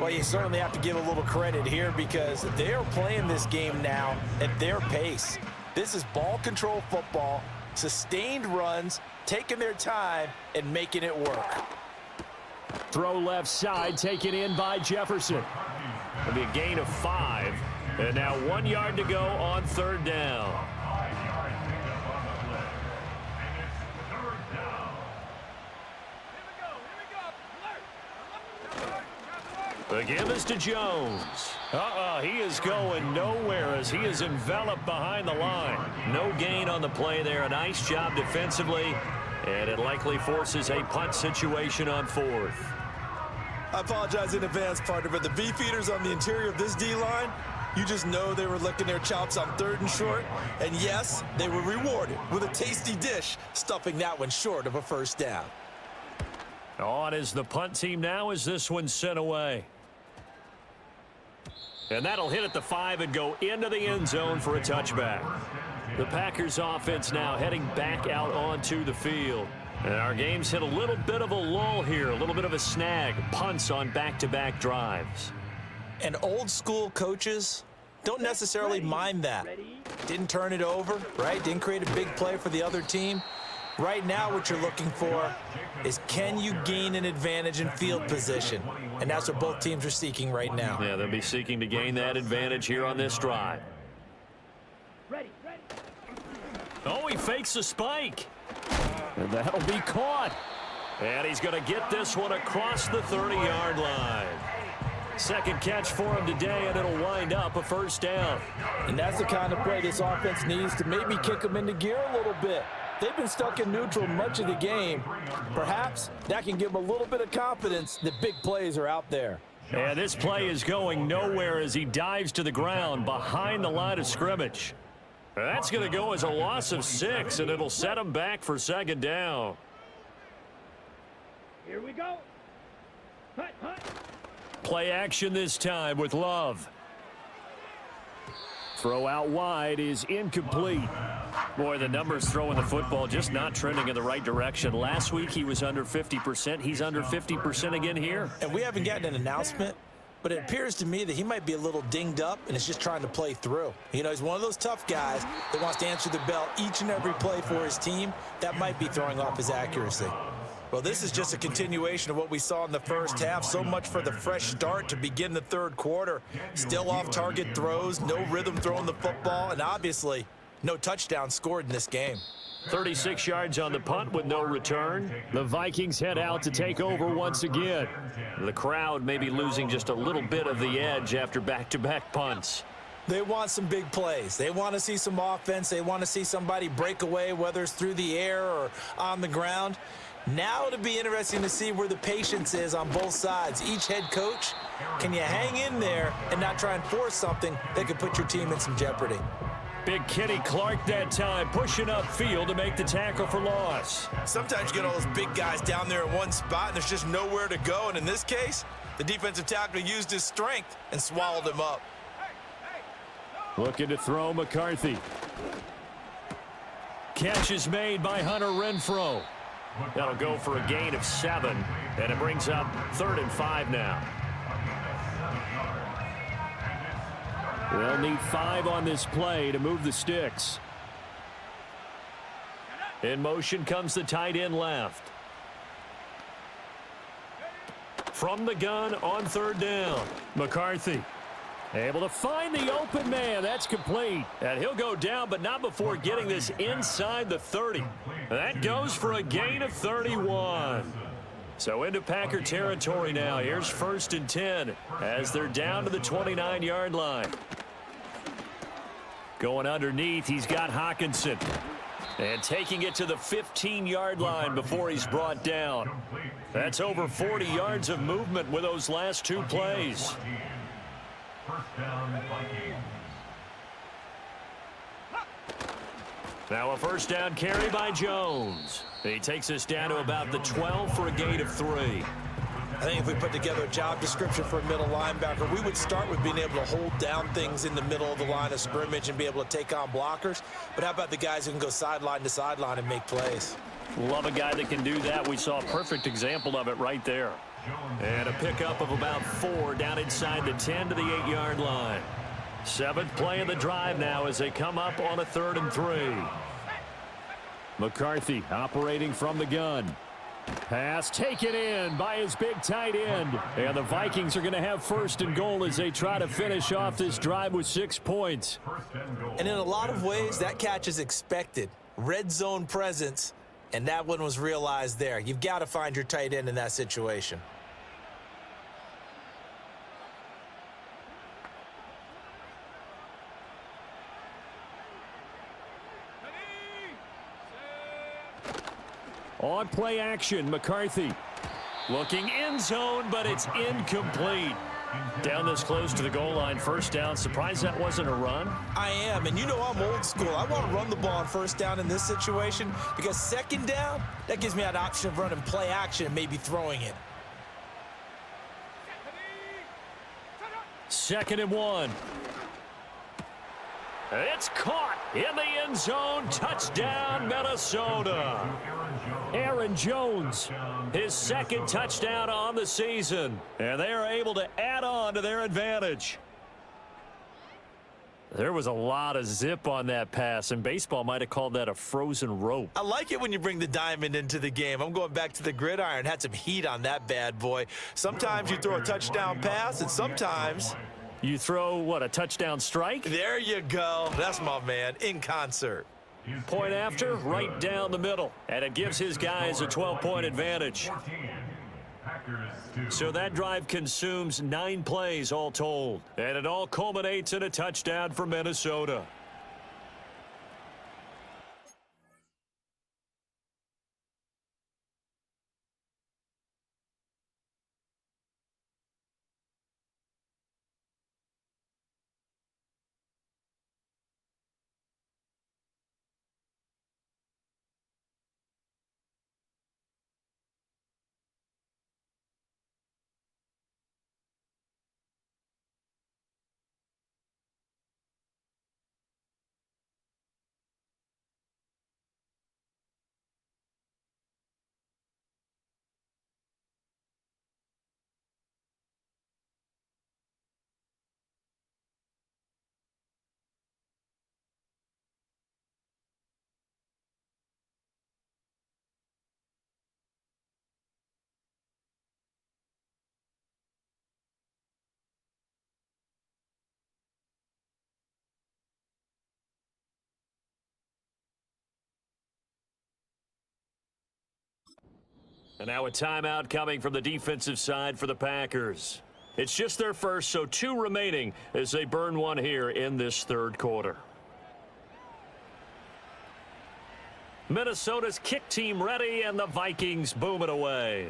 Well, you certainly have to give a little credit here because they're playing this game now at their pace. This is ball control football, sustained runs, taking their time and making it work. Throw left side, taken in by Jefferson. It'll be a gain of 5. And now 1 yard to go on 3rd down. The give is to Jones. He is going nowhere as he is enveloped behind the line. No gain on the play there. A nice job defensively, and it likely forces a punt situation on 4th. I apologize in advance, partner, but the beefeaters on the interior of this D-line, you just know they were licking their chops on 3rd and short. And yes, they were rewarded with a tasty dish, stuffing that one short of a 1st down. On is the punt team now as this one's sent away. And that'll hit at the 5 and go into the end zone for a touchback. The Packers offense now heading back out onto the field. And our game's hit a little bit of a lull here, a little bit of a snag. Punts on back-to-back drives. And old school coaches don't necessarily mind that. Didn't turn it over, right? Didn't create a big play for the other team. Right now what you're looking for is can you gain an advantage in field position? And that's what both teams are seeking right now. Yeah, they'll be seeking to gain that advantage here on this drive. Oh, he fakes a spike. And that'll be caught. And he's going to get this one across the 30-yard line. Second catch for him today, and it'll wind up a 1st down. And that's the kind of play this offense needs to maybe kick them into gear a little bit. They've been stuck in neutral much of the game. Perhaps that can give them a little bit of confidence that big plays are out there. And this play is going nowhere as he dives to the ground behind the line of scrimmage. That's going to go as a loss of 6, and it'll set him back for second down. Here we go. Hut, hut. Play action this time with Love. Throw out wide is incomplete. Boy, the numbers throwing the football just not trending in the right direction. Last week he was under 50%. He's under 50% again here. And we haven't gotten an announcement, but it appears to me that he might be a little dinged up and is just trying to play through. You know, he's one of those tough guys that wants to answer the bell each and every play for his team. That might be throwing off his accuracy. Well, this is just a continuation of what we saw in the first half. So much for the fresh start to begin the third quarter. Still off-target throws, no rhythm throwing the football, and obviously no touchdown scored in this game. 36 yards on the punt with no return. The Vikings head out to take over once again. The crowd may be losing just a little bit of the edge after back-to-back punts. They want some big plays. They want to see some offense. They want to see somebody break away, whether it's through the air or on the ground. Now it'll be interesting to see where the patience is on both sides. Each head coach, can you hang in there and not try and force something that could put your team in some jeopardy? Big Kenny Clark that time, pushing upfield to make the tackle for loss. Sometimes you get all those big guys down there in one spot and there's just nowhere to go. And in this case, the defensive tackle used his strength and swallowed him up. Looking to throw McCarthy. Catch is made by Hunter Renfrow. That'll go for a gain of 7, and it brings up 3rd and 5 now. They'll need 5 on this play to move the sticks. In motion comes the tight end left. From the gun on 3rd down. McCarthy able to find the open man. That's complete. And he'll go down, but not before getting this inside the 30. That goes for a gain of 31. So into Packer territory now. Here's 1st and 10 as they're down to the 29-yard line. Going underneath, he's got Hawkinson. And taking it to the 15-yard line before he's brought down. That's over 40 yards of movement with those last 2 plays. First down, Vikings. Now a 1st down carry by Jones. He takes us down to about the 12 for a gain of 3. I think if we put together a job description for a middle linebacker, we would start with being able to hold down things in the middle of the line of scrimmage and be able to take on blockers. But how about the guys who can go sideline to sideline and make plays? Love a guy that can do that. We saw a perfect example of it right there. And a pickup of about 4 down inside the 10 to the 8-yard line. 7th play of the drive now as they come up on a 3rd and 3. McCarthy operating from the gun. Pass taken in by his big tight end. And the Vikings are going to have 1st and goal as they try to finish off this drive with 6 points. And in a lot of ways, that catch is expected. Red zone presence, and that one was realized there. You've got to find your tight end in that situation. On play action, McCarthy. Looking end zone, but it's incomplete. Down this close to the goal line, 1st down. Surprised that wasn't a run? I am, and you know I'm old school. I want to run the ball on 1st down in this situation because 2nd down, that gives me that option of running play action and maybe throwing it. 2nd and 1. It's caught in the end zone. Touchdown, Minnesota. Aaron Jones. His 2nd touchdown on the season. And they are able to add on to their advantage. There was a lot of zip on that pass, and baseball might have called that a frozen rope. I like it when you bring the diamond into the game. I'm going back to the gridiron. Had some heat on that bad boy. Sometimes you throw a touchdown pass, and sometimes you throw, what, a touchdown strike? There you go. That's my man, in concert. Point after, right down the middle. And it gives his guys a 12-point advantage. So that drive consumes 9 plays all told. And it all culminates in a touchdown for Minnesota. And now a timeout coming from the defensive side for the Packers. It's just their first, so 2 remaining as they burn one here in this third quarter. Minnesota's kick team ready, and the Vikings boom it away.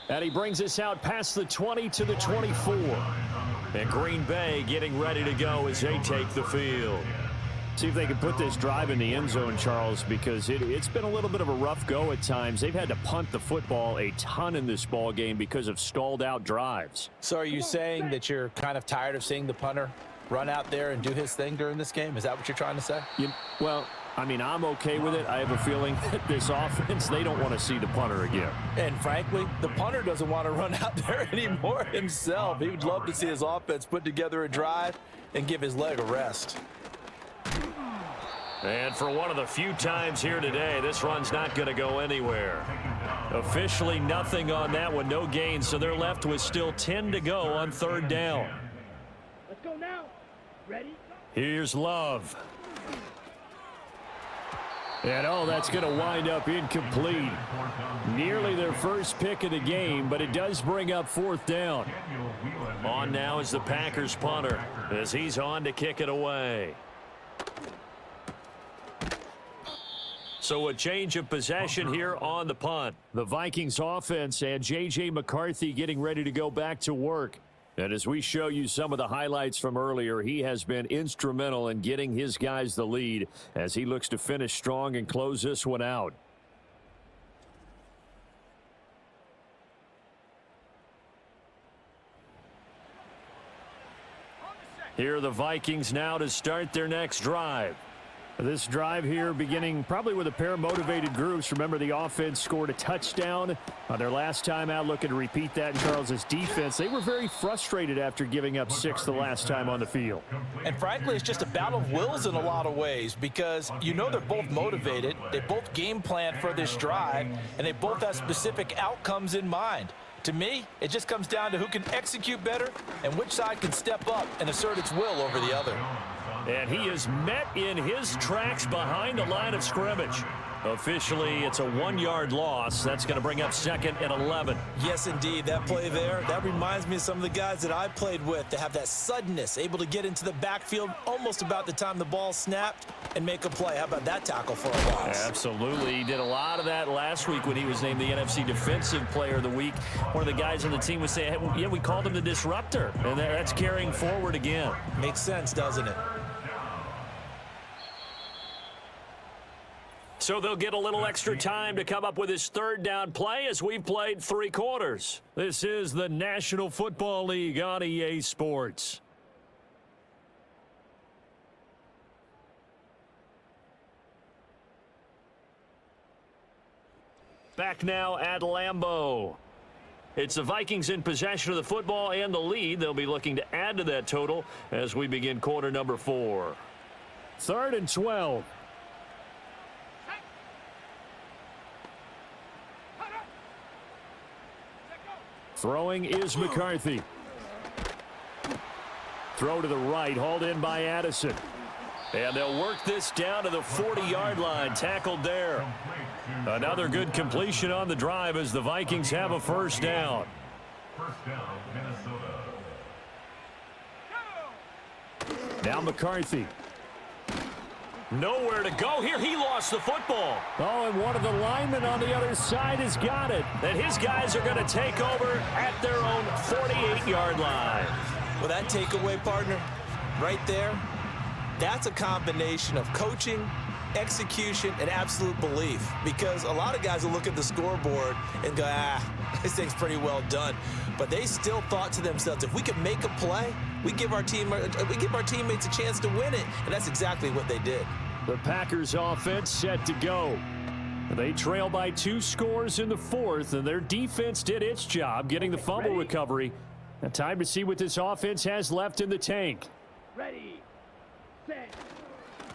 And he brings us out past the 20 to the 24. And Green Bay getting ready to go as they take the field. See if they can put this drive in the end zone, Charles, because it's been a little bit of a rough go at times. They've had to punt the football a ton in this ball game because of stalled out drives. So are you saying that you're kind of tired of seeing the punter run out there and do his thing during this game? Is that what you're trying to say? Well, I mean, I'm okay with it. I have a feeling that this offense, they don't want to see the punter again. And frankly, the punter doesn't want to run out there anymore himself. He would love to see his offense put together a drive and give his leg a rest. And for one of the few times here today, this run's not going to go anywhere. Officially nothing on that one, no gain, so they're left with still 10 to go on third down. Let's go now. Ready? Here's Love. And that's going to wind up incomplete. Nearly their first pick of the game, but it does bring up fourth down. On now is the Packers punter as he's on to kick it away. So a change of possession here on the punt. The Vikings offense and J.J. McCarthy getting ready to go back to work. And as we show you some of the highlights from earlier, he has been instrumental in getting his guys the lead as he looks to finish strong and close this one out. Here are the Vikings now to start their next drive. This drive here beginning probably with a pair of motivated groups. Remember, the offense scored a touchdown on their last time out, looking to repeat that in Charles's defense. They were very frustrated after giving up 6 the last time on the field. And frankly, it's just a battle of wills in a lot of ways because you know they're both motivated. They both game plan for this drive, and they both have specific outcomes in mind. To me, it just comes down to who can execute better and which side can step up and assert its will over the other. And he is met in his tracks behind the line of scrimmage. Officially, it's a 1-yard loss. That's going to bring up 2nd and 11. Yes, indeed. That play there, that reminds me of some of the guys that I played with to have that suddenness, able to get into the backfield almost about the time the ball snapped and make a play. How about that tackle for a loss? Absolutely. He did a lot of that last week when he was named the NFC Defensive Player of the Week. One of the guys on the team was saying, hey, yeah, we called him the disruptor. And that's carrying forward again. Makes sense, doesn't it? So they'll get a little extra time to come up with his third down play as we've played 3 quarters. This is the National Football League on EA Sports. Back now at Lambeau. It's the Vikings in possession of the football and the lead. They'll be looking to add to that total as we begin quarter number 4. 3rd and 12. Throwing is McCarthy. Throw to the right, hauled in by Addison. And they'll work this down to the 40-yard line, tackled there. Another good completion on the drive as the Vikings have a first down. First down, Minnesota. Now McCarthy. Nowhere to go here. He lost the football. And one of the linemen on the other side has got it. And his guys are going to take over at their own 48-yard line. Well, that takeaway, partner, right there, that's a combination of coaching, execution, and absolute belief. Because a lot of guys will look at the scoreboard and go, this thing's pretty well done. But they still thought to themselves, if we can make a play, we give our teammates a chance to win it. And that's exactly what they did. The Packers offense set to go. They trail by 2 scores in the 4th, and their defense did its job getting the fumble recovery. Now time to see what this offense has left in the tank. Ready, set.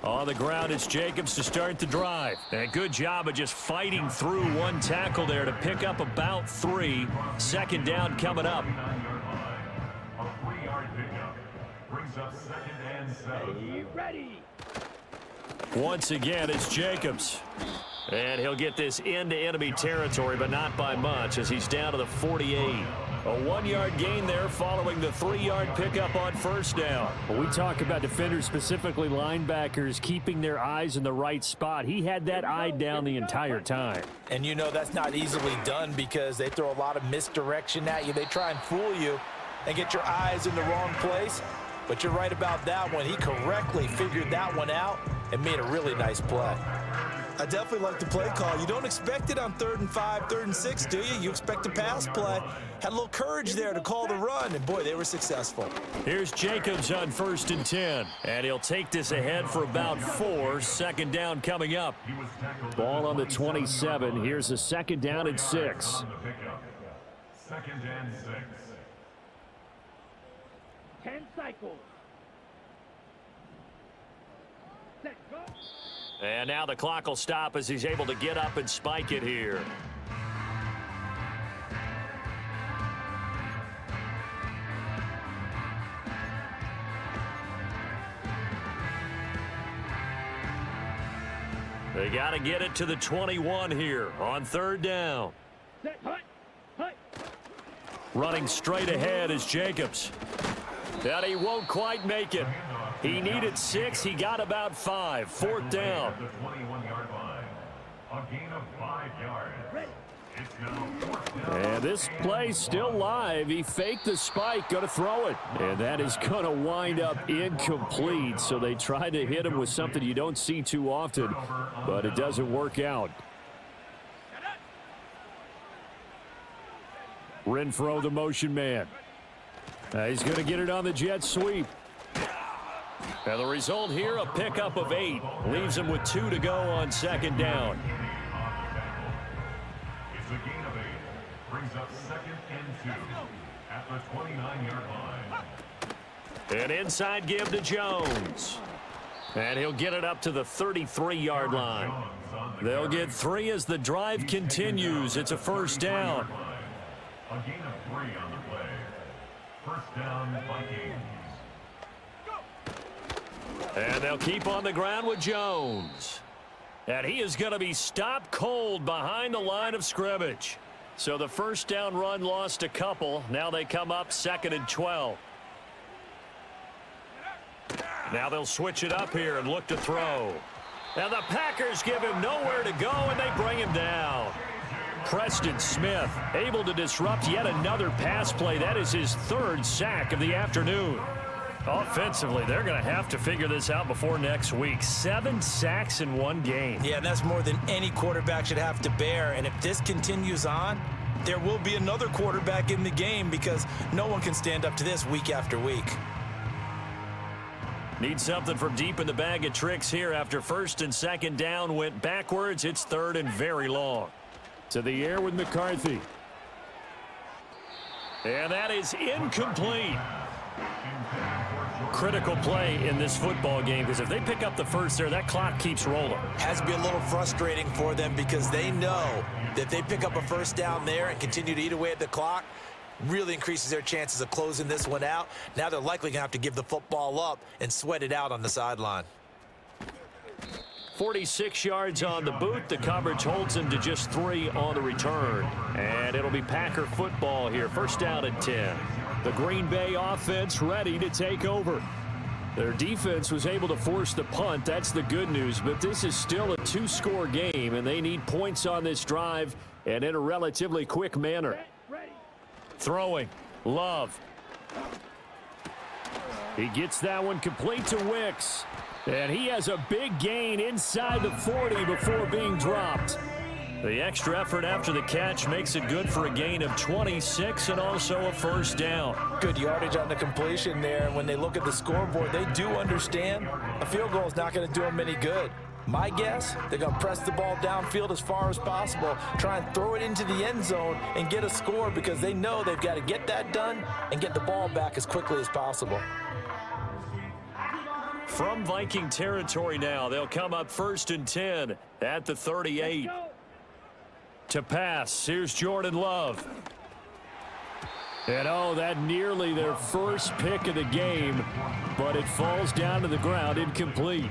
On the ground, it's Jacobs to start the drive. And good job of just fighting through one tackle there to pick up about 3. 2nd down coming up. A 3-yard pickup brings up 2nd and 7. Ready. Once again, it's Jacobs. And he'll get this into enemy territory, but not by much as he's down to the 48. A 1-yard gain there following the 3-yard pickup on first down. When we talk about defenders, specifically linebackers, keeping their eyes in the right spot, he had that eye down the entire time. And you know that's not easily done because they throw a lot of misdirection at you. They try and fool you and get your eyes in the wrong place. But you're right about that one. He correctly figured that one out and made a really nice play. I definitely like the play call. You don't expect it on 3rd and 5, 3rd and 6, do you? You expect a pass play. Had a little courage there to call the run, and boy, they were successful. Here's Jacobs on 1st and 10, and he'll take this ahead for about 4. 2nd down coming up. Ball on the 27. Here's a 2nd down and 6. 2nd and 6. 10 cycles. Set, go. And now the clock will stop as he's able to get up and spike it here. They got to get it to the 21 here on 3rd down. Set, hut, hut. Running straight ahead is Jacobs. And he won't quite make it. He needed 6. He got about 5. 4th down. The 21-yard line. A gain of 5 yards. It's now 4th down. And this play's still live. He faked the spike, going to throw it. And that is going to wind up incomplete. So they try to hit him with something you don't see too often, but it doesn't work out. Renfro, the motion man. He's going to get it on the jet sweep. And the result here, a pickup of 8. Leaves him with 2 to go on 2nd down. It's a gain of 8. Brings up 2nd and 2 at the 29-yard line. An inside give to Jones. And he'll get it up to the 33-yard line. They'll get 3 as the drive continues. It's a 1st down. A gain of 3 on the play. 1st down, Vikings. And they'll keep on the ground with Jones. And he is going to be stopped cold behind the line of scrimmage. So the 1st down run lost a couple. Now they come up 2nd and 12. Now they'll switch it up here and look to throw. And the Packers give him nowhere to go, and they bring him down. Preston Smith able to disrupt yet another pass play. That is his 3rd sack of the afternoon. Offensively, they're going to have to figure this out before next week. 7 sacks in 1 game. Yeah, and that's more than any quarterback should have to bear. And if this continues on, there will be another quarterback in the game because no one can stand up to this week after week. Need something from deep in the bag of tricks here after 1st and 2nd down went backwards. It's 3rd and very long. To the air with McCarthy. And that is incomplete. Critical play in this football game because if they pick up the 1st there, that clock keeps rolling. Has to be a little frustrating for them because they know that if they pick up a 1st down there and continue to eat away at the clock, really increases their chances of closing this one out. Now they're likely going to have to give the football up and sweat it out on the sideline. 46 yards on the boot. The coverage holds him to just 3 on the return. And it'll be Packer football here. 1st down and 10. The Green Bay offense ready to take over. Their defense was able to force the punt. That's the good news. But this is still a 2-score game, and they need points on this drive and in a relatively quick manner. Throwing. Love. He gets that one complete to Wicks. And he has a big gain inside the 40 before being dropped. The extra effort after the catch makes it good for a gain of 26 and also a 1st down. Good yardage on the completion there. And when they look at the scoreboard, they do understand a field goal is not going to do them any good. My guess, they're going to press the ball downfield as far as possible, try and throw it into the end zone and get a score because they know they've got to get that done and get the ball back as quickly as possible. From Viking territory now, they'll come up 1st and 10 at the 38. To pass, here's Jordan Love. And that nearly their 1st pick of the game, but it falls down to the ground incomplete.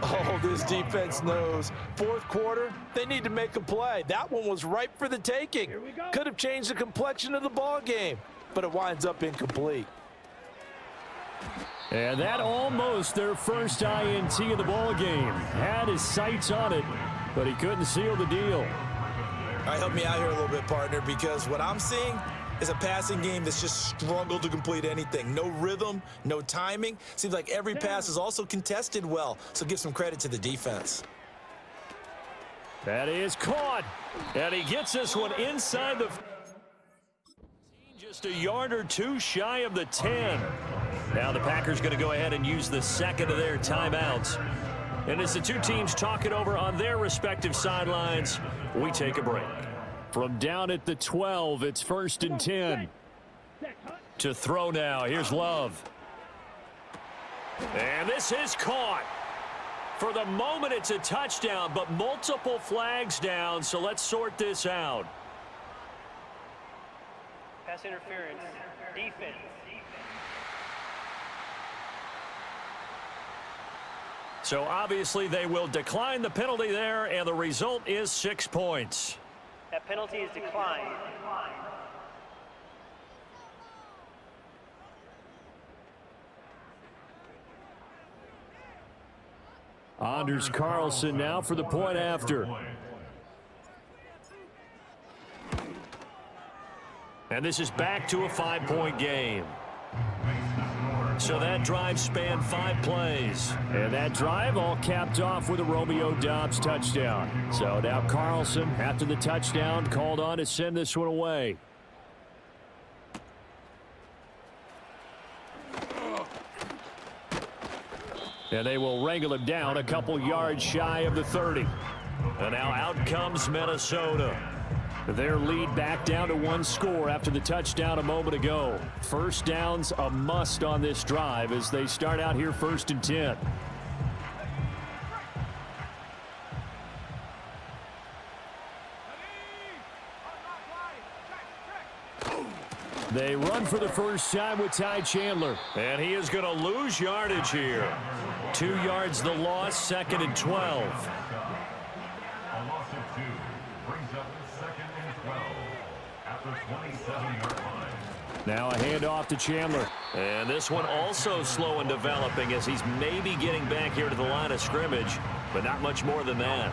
Oh, this defense knows. Fourth quarter, they need to make a play. That one was ripe for the taking. Could have changed the complexion of the ball game, but it winds up incomplete. And that almost their first INT of the ball game. Had his sights on it, but he couldn't seal the deal. All right, help me out here a little bit, partner, because what I'm seeing is a passing game that's just struggled to complete anything. No rhythm, no timing. Seems like every pass is also contested well, so give some credit to the defense. That is caught, and he gets this one inside the... Just a yard or two shy of the 10. Now the Packers going to go ahead and use the second of their timeouts. And as the two teams talk it over on their respective sidelines, we take a break. From down at the 12, it's 1st and 10. To throw now, here's Love. And this is caught. For the moment, it's a touchdown, but multiple flags down, so let's sort this out. Pass interference. Defense. So obviously they will decline the penalty there, and the result is 6 points. That penalty is declined. Anders Carlson now for the point after. And this is back to a 5-point game. So that drive spanned 5 plays. And that drive all capped off with a Romeo Doubs touchdown. So now Carlson, after the touchdown, called on to send this one away. And they will wrangle him down a couple yards shy of the 30. And now out comes Minnesota. Their lead back down to 1 score after the touchdown a moment ago. First down's a must on this drive as they start out here 1st and 10. They run for the first time with Ty Chandler. And he is going to lose yardage here. 2 yards the loss, 2nd and 12. Now a handoff to Chandler. And this one also slow and developing as he's maybe getting back here to the line of scrimmage, but not much more than that.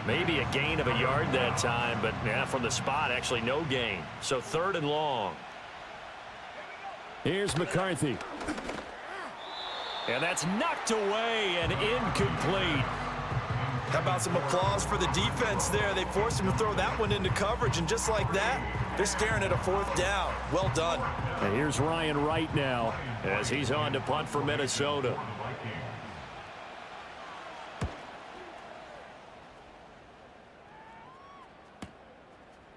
Maybe a gain of a yard that time, but from the spot, actually no gain. So 3rd and long. Here's McCarthy. And that's knocked away and incomplete. How about some applause for the defense there? They forced him to throw that one into coverage, and just like that, they're staring at a 4th down. Well done. And here's Ryan Wright now as he's on to punt for Minnesota.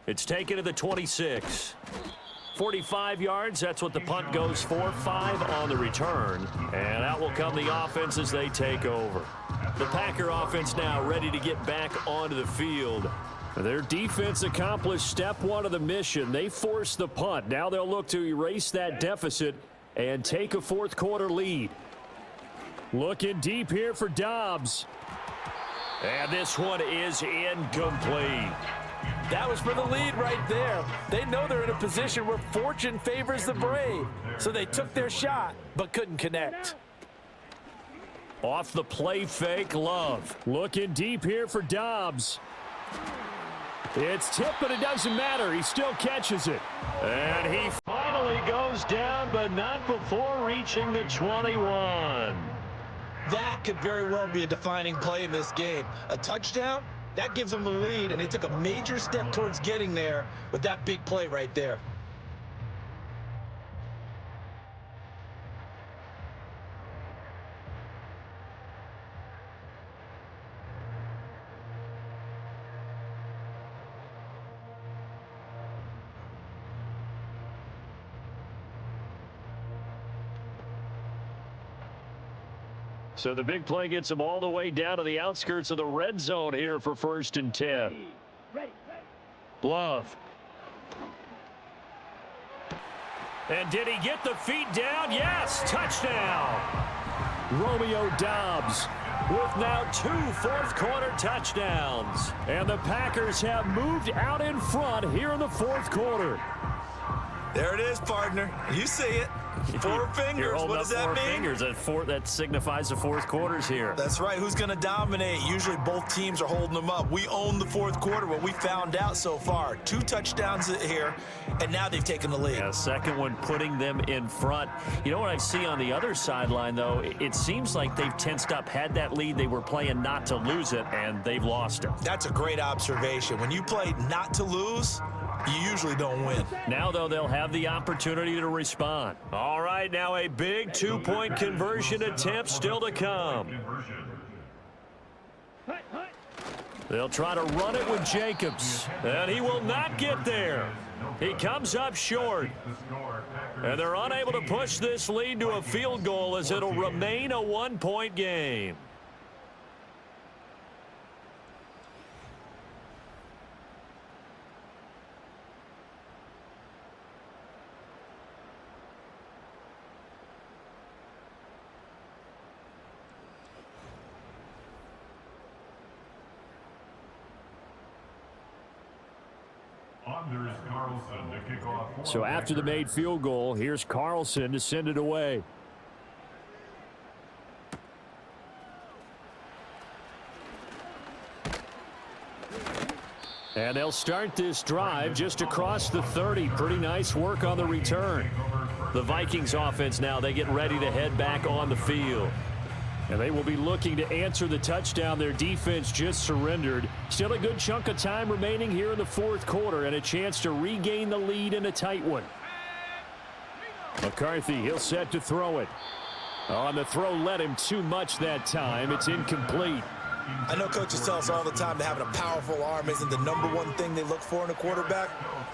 It's taken to the 26. 45 yards, that's what the punt goes for. 5 on the return. And out will come the offense as they take over. The Packer offense now ready to get back onto the field. Their defense accomplished step 1 of the mission. They forced the punt. Now they'll look to erase that deficit and take a 4th quarter lead. Looking deep here for Doubs. And this one is incomplete. That was for the lead right there. They know they're in a position where fortune favors the brave. So they took their shot, but couldn't connect. Off the play fake, Love. Looking deep here for Doubs. It's tipped, but it doesn't matter. He still catches it. And he finally goes down, but not before reaching the 21. That could very well be a defining play in this game. A touchdown, that gives them the lead, and they took a major step towards getting there with that big play right there. So the big play gets them all the way down to the outskirts of the red zone here for 1st and 10. Love. And did he get the feet down? Yes, touchdown. Romeo Doubs with now 2 fourth-quarter touchdowns. And the Packers have moved out in front here in the fourth quarter. There it is, partner. You see it. 4 fingers. What does that mean? 4 fingers. That signifies the fourth quarters here. That's right. Who's going to dominate? Usually both teams are holding them up. We own the fourth quarter, what we found out so far. 2 touchdowns here, and now they've taken the lead. Yeah, second one putting them in front. You know what I see on the other sideline, though? It seems like they've tensed up. Had that lead, they were playing not to lose it, and they've lost it. That's a great observation. When you play not to lose, you usually don't win. Now, though, they'll have the opportunity to respond. All right, now a big 2-point conversion attempt still to come. They'll try to run it with Jacobs, and he will not get there. He comes up short, and they're unable to push this lead to a field goal as it'll remain a 1-point game. So after the made field goal, here's Carlson to send it away. And they'll start this drive just across the 30. Pretty nice work on the return. The Vikings offense now, they get ready to head back on the field. And they will be looking to answer the touchdown their defense just surrendered. Still a good chunk of time remaining here in the fourth quarter and a chance to regain the lead in a tight one. McCarthy, he'll set to throw it. On the throw, led him too much that time. It's incomplete. I know coaches tell us all the time that having a powerful arm isn't the #1 thing they look for in a quarterback.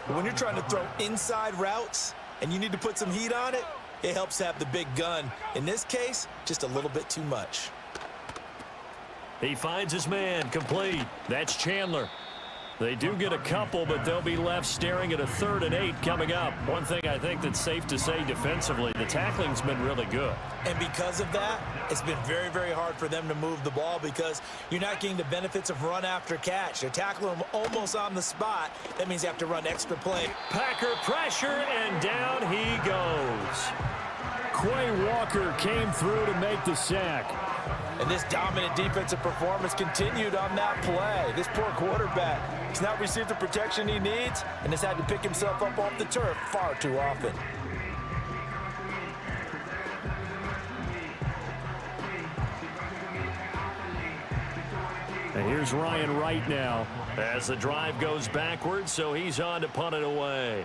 But when you're trying to throw inside routes and you need to put some heat on it, it helps have the big gun. In this case, just a little bit too much. He finds his man, complete. That's Chandler. They do get a couple, but they'll be left staring at a 3rd and 8 coming up. One thing I think that's safe to say defensively, the tackling's been really good. And because of that, it's been very, very hard for them to move the ball because you're not getting the benefits of run after catch. They're tackling them almost on the spot. That means you have to run extra play. Packer pressure, and down he goes. Quay Walker came through to make the sack. And this dominant defensive performance continued on that play. This poor quarterback has not received the protection he needs and has had to pick himself up off the turf far too often. And here's Ryan Wright now as the drive goes backwards, so he's on to punt it away.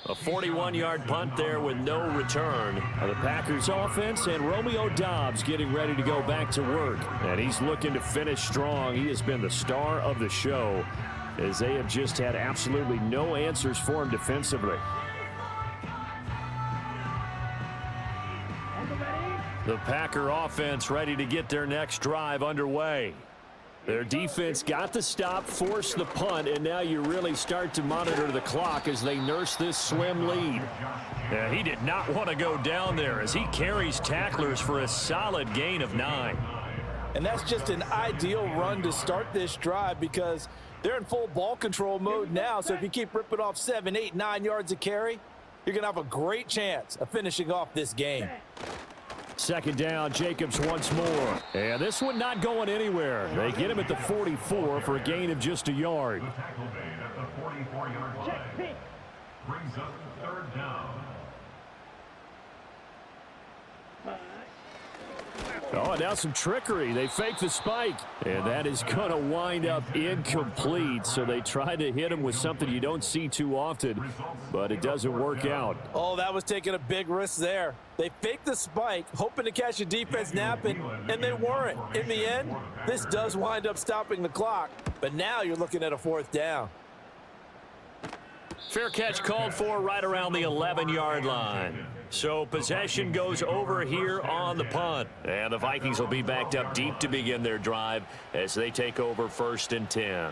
A 41-yard punt there with no return. The Packers offense and Romeo Doubs getting ready to go back to work. And he's looking to finish strong. He has been the star of the show as they have just had absolutely no answers for him defensively. The Packer offense ready to get their next drive underway. Their defense got the stop, forced the punt, and now you really start to monitor the clock as they nurse this slim lead. Yeah, he did not want to go down there as he carries tacklers for a solid gain of 9. And that's just an ideal run to start this drive because they're in full ball control mode now. So if you keep ripping off 7, 8, 9 yards of carry, you're going to have a great chance of finishing off this game. Second down, Jacobs once more. And this one not going anywhere. They get him at the 44 for a gain of just a yard. The tackle made at the 44-yard line. Brings up 3rd down. Oh, and now some trickery. They fake the spike. And that is going to wind up incomplete. So they try to hit him with something you don't see too often, but it doesn't work out. Oh, that was taking a big risk there. They faked the spike, hoping to catch a defense napping, and they weren't. In the end, this does wind up stopping the clock. But now you're looking at a 4th down. Fair catch called for right around the 11-yard line. So possession goes over here on the punt. And the Vikings will be backed up deep to begin their drive as they take over 1st and 10.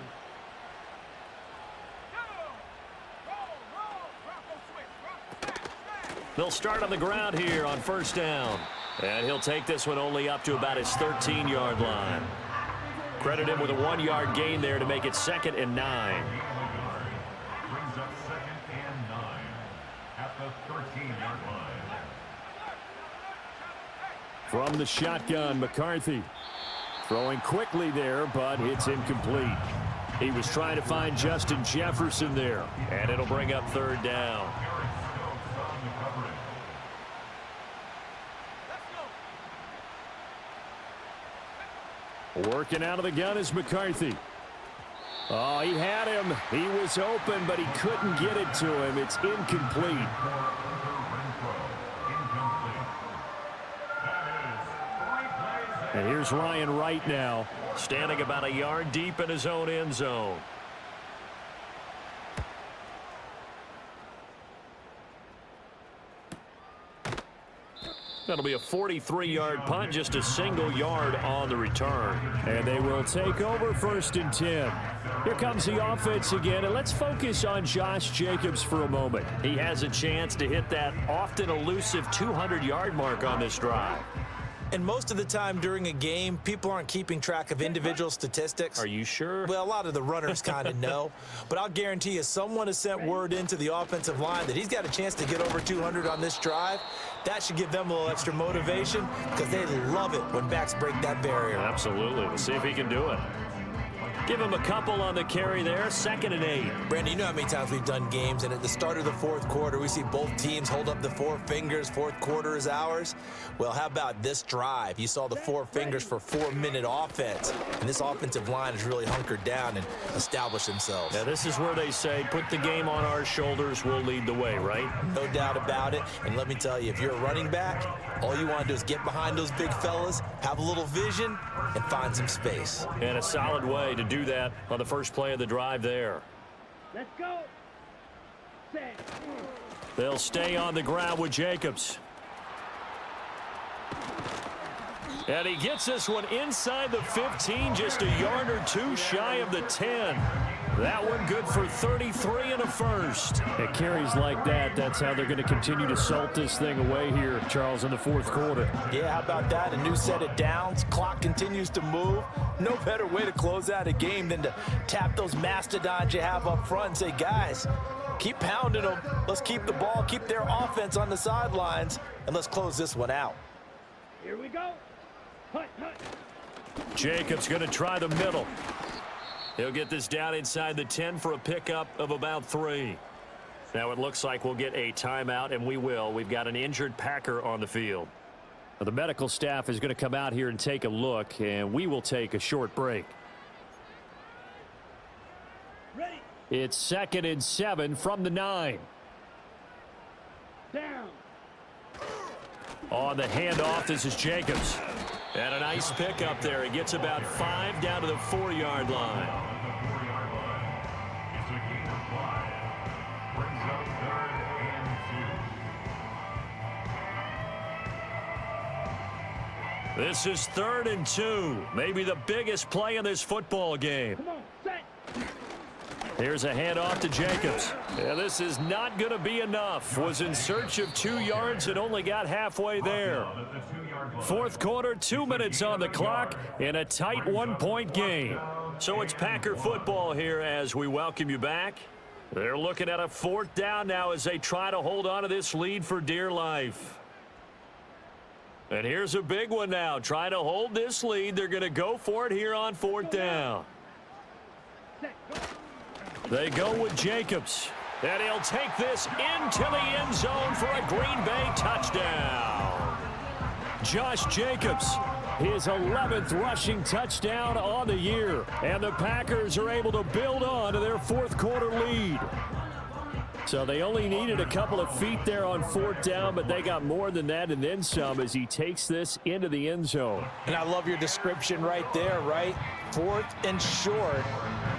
They'll start on the ground here on first down. And he'll take this one only up to about his 13-yard line. Credit him with a 1-yard gain there to make it 2nd and 9. Brings up 2nd and 9 at the 13-yard line. From the shotgun, McCarthy. Throwing quickly there, but it's incomplete. He was trying to find Justin Jefferson there. And it'll bring up 3rd down. Working out of the gun is McCarthy. Oh, he had him. He was open, but he couldn't get it to him. It's incomplete. And here's Ryan Wright now. Standing about a yard deep in his own end zone. That'll be a 43-yard punt, just a single yard on the return. And they will take over 1st and 10. Here comes the offense again, and let's focus on Josh Jacobs for a moment. He has a chance to hit that often elusive 200-yard mark on this drive. And most of the time during a game, people aren't keeping track of individual statistics. Are you sure? Well, a lot of the runners kind of know. But I'll guarantee you someone has sent word into the offensive line that he's got a chance to get over 200 on this drive. That should give them a little extra motivation because they love it when backs break that barrier. Absolutely. Let's see if he can do it. Give him a couple on the carry there. 2nd and 8. Brandon, you know how many times we've done games, and at the start of the 4th quarter, we see both teams hold up the 4 fingers. 4th quarter is ours. Well, how about this drive? You saw the 4 fingers for 4-minute offense, and this offensive line has really hunkered down and established themselves. Now, this is where they say, put the game on our shoulders, we'll lead the way, right? No doubt about it. And let me tell you, if you're a running back, all you want to do is get behind those big fellas, have a little vision, and find some space. And a solid way to do that on the first play of the drive there. Let's go. Set. They'll stay on the ground with Jacobs. And he gets this one inside the 15, just a yard or two shy of the 10. That one good for 33 and a first. At carries like that, that's how they're going to continue to salt this thing away here, Charles, in the 4th quarter. Yeah, how about that? A new set of downs. Clock continues to move. No better way to close out a game than to tap those mastodons you have up front and say, guys, keep pounding them. Let's keep the ball, keep their offense on the sidelines, and let's close this one out. Here we go. Hut, hut. Jacobs going to try the middle. He'll get this down inside the 10 for a pickup of about 3. Now it looks like we'll get a timeout, and we will. We've got an injured Packer on the field. The medical staff is going to come out here and take a look, and we will take a short break. Ready. It's 2nd and 7 from the 9. Down. On the handoff, this is Jacobs. And a nice pickup there. He gets about 5 down to the 4-yard line. It's a gain of 5. Brings up 3rd and 2. This is 3rd and 2. Maybe the biggest play in this football game. Come on, set. Here's a handoff to Jacobs. Yeah, this is not going to be enough. Was in search of 2 yards and only got halfway there. 4th quarter, 2 minutes on the clock in a tight 1-point game. So it's Packer football here as we welcome you back. They're looking at a 4th down now as they try to hold on to this lead for dear life. And here's a big one now. Trying to hold this lead. They're going to go for it here on 4th down. They go with Jacobs. And he'll take this into the end zone for a Green Bay touchdown. Josh Jacobs, his 11th rushing touchdown on the year. And the Packers are able to build on to their 4th quarter lead. So they only needed a couple of feet there on 4th down, but they got more than that and then some as he takes this into the end zone. And I love your description right there, right? 4th and short.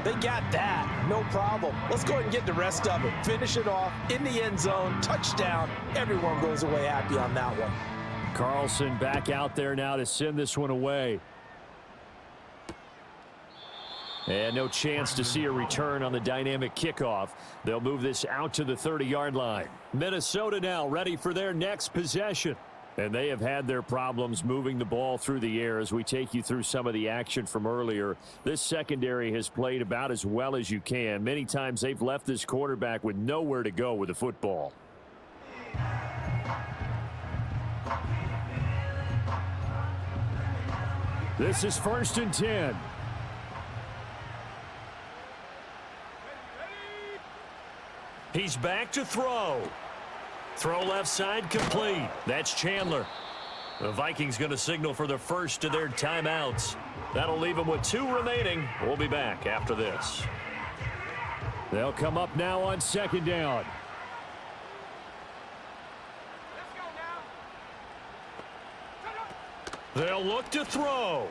They got that. No problem. Let's go ahead and get the rest of it. Finish it off in the end zone. Touchdown. Everyone goes away happy on that one. Carlson back out there now to send this one away. And no chance to see a return on the dynamic kickoff. They'll move this out to the 30-yard line. Minnesota now ready for their next possession. And they have had their problems moving the ball through the air as we take you through some of the action from earlier. This secondary has played about as well as you can. Many times they've left this quarterback with nowhere to go with the football. This is 1st and 10. He's back to throw. Throw left side complete. That's Chandler. The Vikings going to signal for the first of their timeouts. That'll leave them with 2 remaining. We'll be back after this. They'll come up now on 2nd down. They'll look to throw.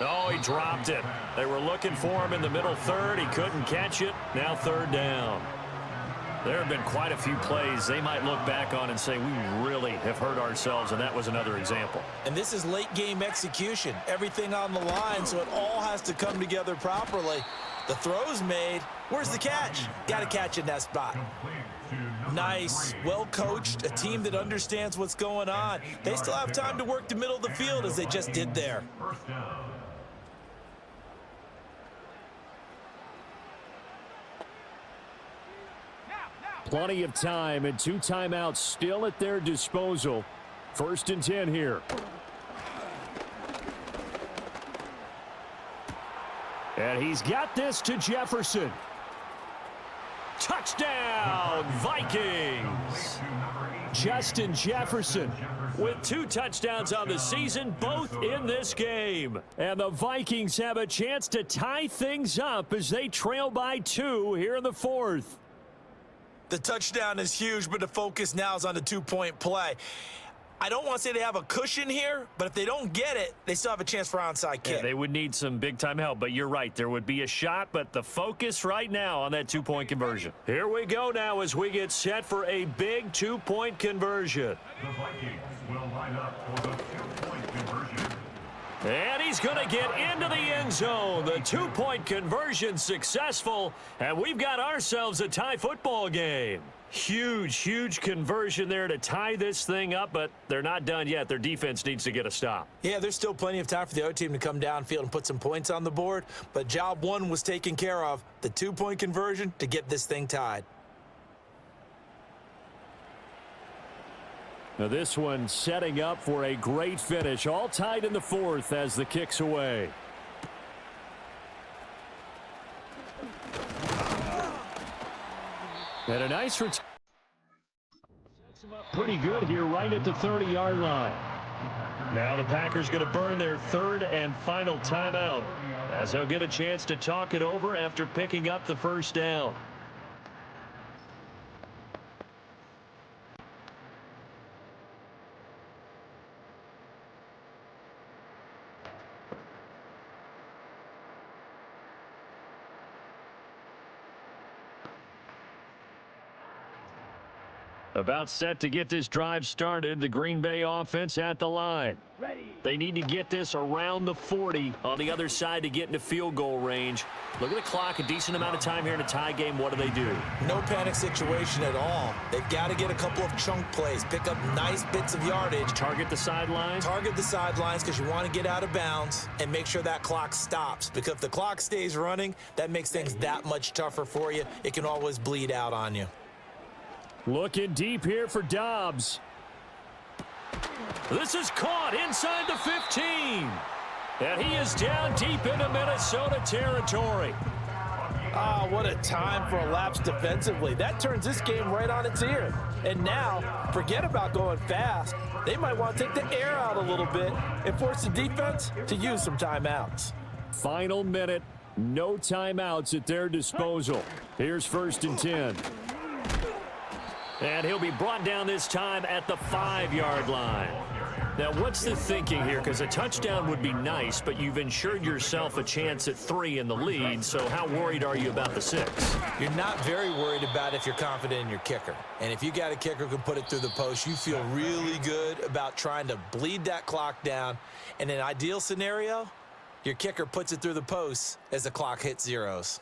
Oh, he dropped it. They were looking for him in the middle third. He couldn't catch it. Now 3rd down. There have been quite a few plays they might look back on and say, we really have hurt ourselves, and that was another example. And this is late game execution. Everything on the line, so it all has to come together properly. The throw's made. Where's the catch? Got to catch in that spot. Nice. Well coached. A team that understands what's going on. They still have time to work the middle of the field as they just did there. Plenty of time and 2 timeouts still at their disposal. 1st and 10 here. And he's got this to Jefferson. Touchdown, Vikings! Justin Jefferson with 2 touchdowns on the season, both in this game. And the Vikings have a chance to tie things up as they trail by 2 here in the 4th. The touchdown is huge, but the focus now is on the 2-point play. I don't want to say they have a cushion here, but if they don't get it, they still have a chance for onside kick. Yeah, they would need some big-time help, but you're right. There would be a shot, but the focus right now on that 2-point conversion. Here we go now as we get set for a big 2-point conversion. The Vikings will line up for the 2-point conversion. And he's going to get into the end zone. The 2-point conversion successful, and we've got ourselves a tie football game. Huge conversion there to tie this thing up, but they're not done yet. Their defense needs to get a stop. Yeah, there's still plenty of time for the other team to come downfield and put some points on the board, but job 1 was taken care of. The 2-point conversion to get this thing tied. Now this one setting up for a great finish. All tied in the 4th as the kick's away. And a nice return. Pretty good here right at the 30-yard line. Now the Packers going to burn their 3rd and final timeout as they'll get a chance to talk it over after picking up the 1st down. About set to get this drive started. The Green Bay offense at the line. Ready. They need to get this around the 40 on the other side to get into field goal range. Look at the clock, a decent amount of time here in a tie game. What do? No panic situation at all. They've got to get a couple of chunk plays, pick up nice bits of yardage. Target the sidelines? Target the sidelines because you want to get out of bounds and make sure that clock stops. Because if the clock stays running, that makes things that much tougher for you. It can always bleed out on you. Looking deep here for Dobbs. This is caught inside the 15. And he is down deep into Minnesota territory. Ah, what a time for a lapse defensively. That turns this game right on its ear. And now, forget about going fast. They might want to take the air out a little bit and force the defense to use some timeouts. Final minute, no timeouts at their disposal. Here's 1st and 10. And he'll be brought down this time at the 5-yard line. Now, what's the thinking here? Because a touchdown would be nice, but you've ensured yourself a chance at 3 in the lead, so how worried are you about the 6? You're not very worried about if you're confident in your kicker. And if you got a kicker who can put it through the post, you feel really good about trying to bleed that clock down. In an ideal scenario, Your kicker puts it through the posts as the clock hits zeros.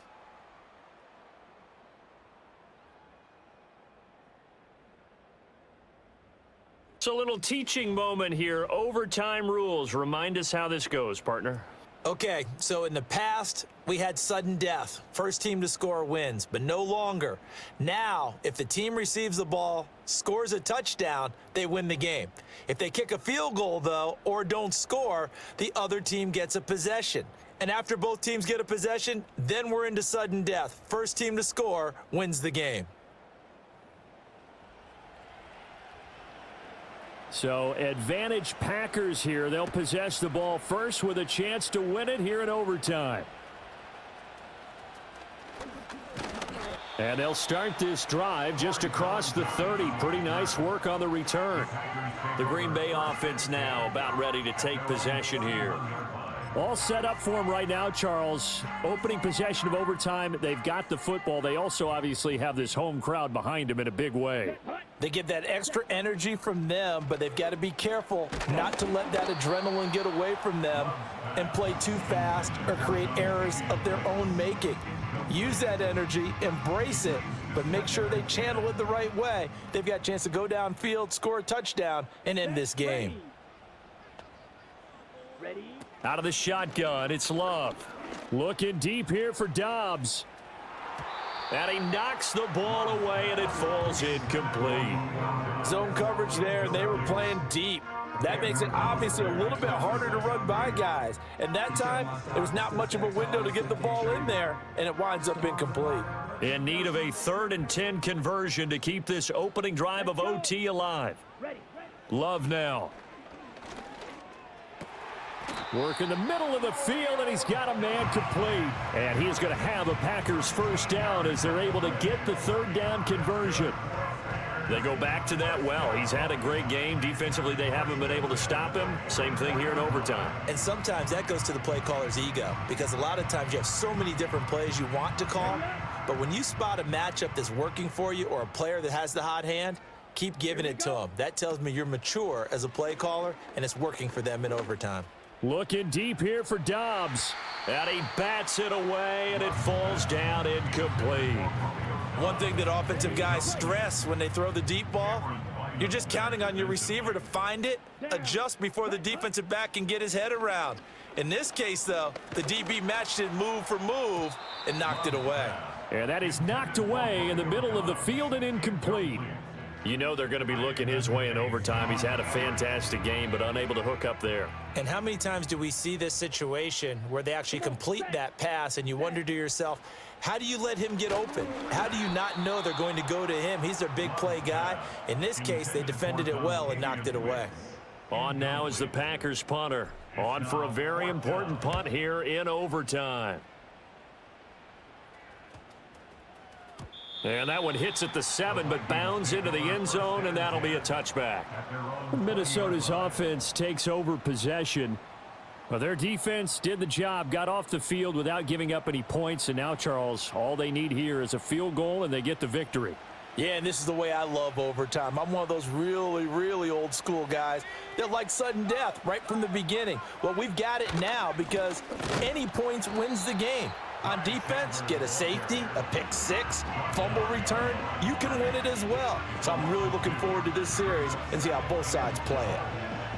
It's a little teaching moment here. Overtime rules. Remind us how this goes, partner. Okay, so in the past, we had sudden death. First team to score wins, but no longer. Now, if the team receives the ball, scores a touchdown, they win the game. If they kick a field goal, though, or don't score, the other team gets a possession. And after both teams get a possession, then we're into sudden death. First team to score wins the game. So advantage Packers here. They'll possess the ball first with a chance to win it here in overtime. And they'll start this drive just across the 30. Pretty nice work on the return. The Green Bay offense now about ready to take possession here. All set up for him right now, Charles. Opening possession of overtime. They've got the football. They also obviously have this home crowd behind them in a big way. They get that extra energy from them, but they've got to be careful not to let that adrenaline get away from them and play too fast or create errors of their own making. Use that energy, embrace it, but make sure they channel it the right way. They've got a chance to go downfield, score a touchdown, and end this game. Ready? Out of the shotgun, it's Love. Looking deep here for Dobbs. And he knocks the ball away, and it falls incomplete. Zone coverage there, and they were playing deep. That makes it obviously a little bit harder to run by guys. And that time, there was not much of a window to get the ball in there, and it winds up incomplete. In need of a 3rd and 10 conversion to keep this opening drive of OT alive. Love now. Work in the middle of the field, and he's got a man complete. And he is going to have a Packers first down as they're able to get the 3rd down conversion. They go back to that well. He's had a great game. Defensively, they haven't been able to stop him. Same thing here in overtime. And sometimes that goes to the play caller's ego, because a lot of times you have so many different plays you want to call, but when you spot a matchup that's working for you or a player that has the hot hand, keep giving it to them. That tells me you're mature as a play caller, and it's working for them in overtime. Looking deep here for Dobbs. And he bats it away, and it falls down incomplete. One thing that offensive guys stress when they throw the deep ball, you're just counting on your receiver to find it, adjust before the defensive back can get his head around. In this case, though, the DB matched it move for move and knocked it away. And that is knocked away in the middle of the field and incomplete. You know they're going to be looking his way in overtime. He's had a fantastic game, but unable to hook up there. And how many times do we see this situation where they actually complete that pass and you wonder to yourself, how do you let him get open? How do you not know they're going to go to him? He's their big play guy. In this case, they defended it well and knocked it away. On now is the Packers punter. On for a very important punt here in overtime. And that one hits at the 7, but bounds into the end zone, and that'll be a touchback. Minnesota's offense takes over possession. Well, their defense did the job, got off the field without giving up any points, and now, Charles, all they need here is a field goal, and they get the victory. Yeah, and this is the way I love overtime. I'm one of those really, really old school guys that like sudden death right from the beginning. Well, we've got it now because any points wins the game. On defense, get a safety, a pick six, fumble return, you can win it as well. So I'm really looking forward to this series and see how both sides play it.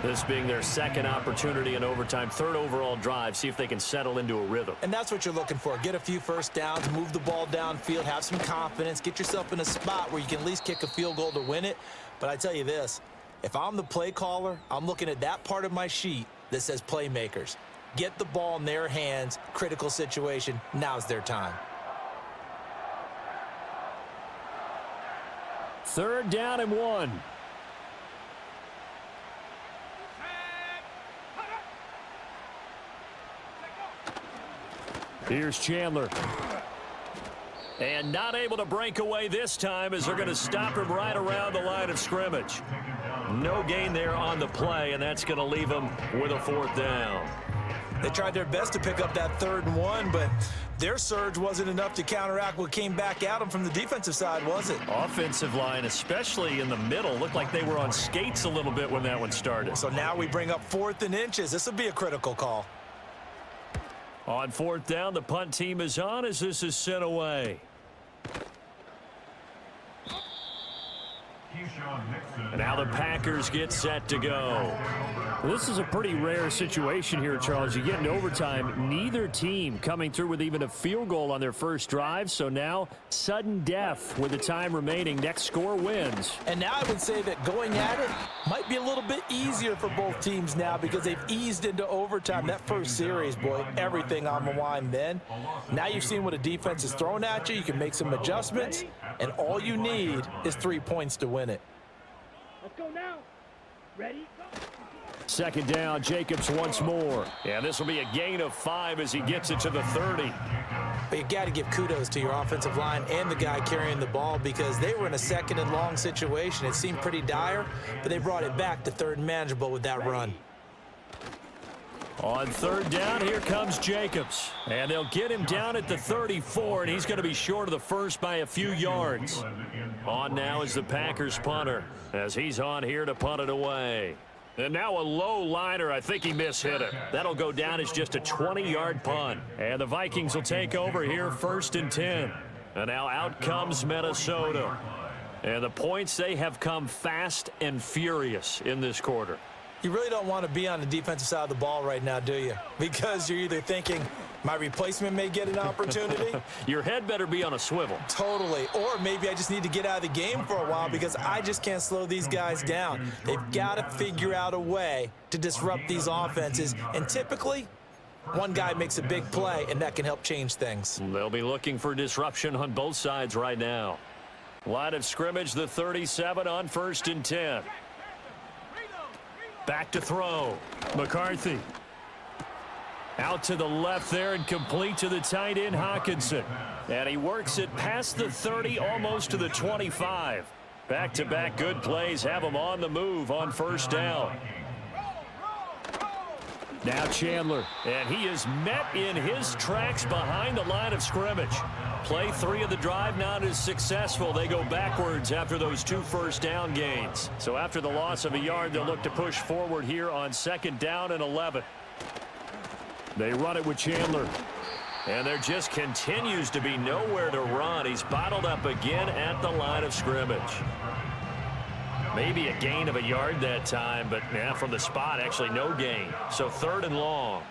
This being their second opportunity in overtime, 3rd overall drive, see if they can settle into a rhythm. And that's what you're looking for. Get a few first downs, move the ball downfield, have some confidence, get yourself in a spot where you can at least kick a field goal to win it. But I tell you this, if I'm the play caller, I'm looking at that part of my sheet that says playmakers. Get the ball in their hands, critical situation, now's their time. 3rd down and 1. Here's Chandler. And not able to break away this time as they're going to stop him right around the line of scrimmage. No gain there on the play, and that's going to leave him with a 4th down. They tried their best to pick up that 3rd and 1, but their surge wasn't enough to counteract what came back at them from the defensive side, was it? Offensive line, especially in the middle, looked like they were on skates a little bit when that one started. So now we bring up 4th and inches. This will be a critical call. On fourth down, the punt team is on as this is sent away. And now the Packers get set to go. Well, this is a pretty rare situation here, Charles. You get into overtime, neither team coming through with even a field goal on their first drive. So now, sudden death with the time remaining. Next score wins. And now I would say that going at it might be a little bit easier for both teams now because they've eased into overtime. That first series, boy, everything on the line then. Now you've seen what a defense is throwing at you. You can make some adjustments, and all you need is 3 points to win it. Let's go now. Ready? Go. Second down, Jacobs once more. Yeah, this will be a gain of 5 as he gets it to the 30. But you got to give kudos to your offensive line and the guy carrying the ball because they were in a second and long situation. It seemed pretty dire, but they brought it back to third and manageable with that run. On third down, here comes Jacobs. And they'll get him down at the 34, and he's going to be short of the first by a few yards. On now is the Packers punter as he's on here to punt it away. And now a low liner. I think he mishit it. That'll go down as just a 20-yard punt. And the Vikings will take over here 1st and 10. And now out comes Minnesota. And the points, they have come fast and furious in this quarter. You really don't want to be on the defensive side of the ball right now, do you? Because you're either thinking, my replacement may get an opportunity. Your head better be on a swivel. Totally. Or maybe I just need to get out of the game for a while because I just can't slow these guys down. They've got to figure out a way to disrupt these offenses. And typically, one guy makes a big play, and that can help change things. They'll be looking for disruption on both sides right now. Line of scrimmage, the 37 on 1st and 10. Back to throw. McCarthy. Out to the left there and complete to the tight end, Hawkinson. And he works it past the 30, almost to the 25. Back-to-back good plays have him on the move on 1st down. Now Chandler. And he is met in his tracks behind the line of scrimmage. Play 3 of the drive not as successful. They go backwards after those 2 first down gains. So after the loss of a yard, they'll look to push forward here on 2nd down and 11. They run it with Chandler. And there just continues to be nowhere to run. He's bottled up again at the line of scrimmage. Maybe a gain of a yard that time, but yeah, from the spot, actually no gain. So 3rd and long.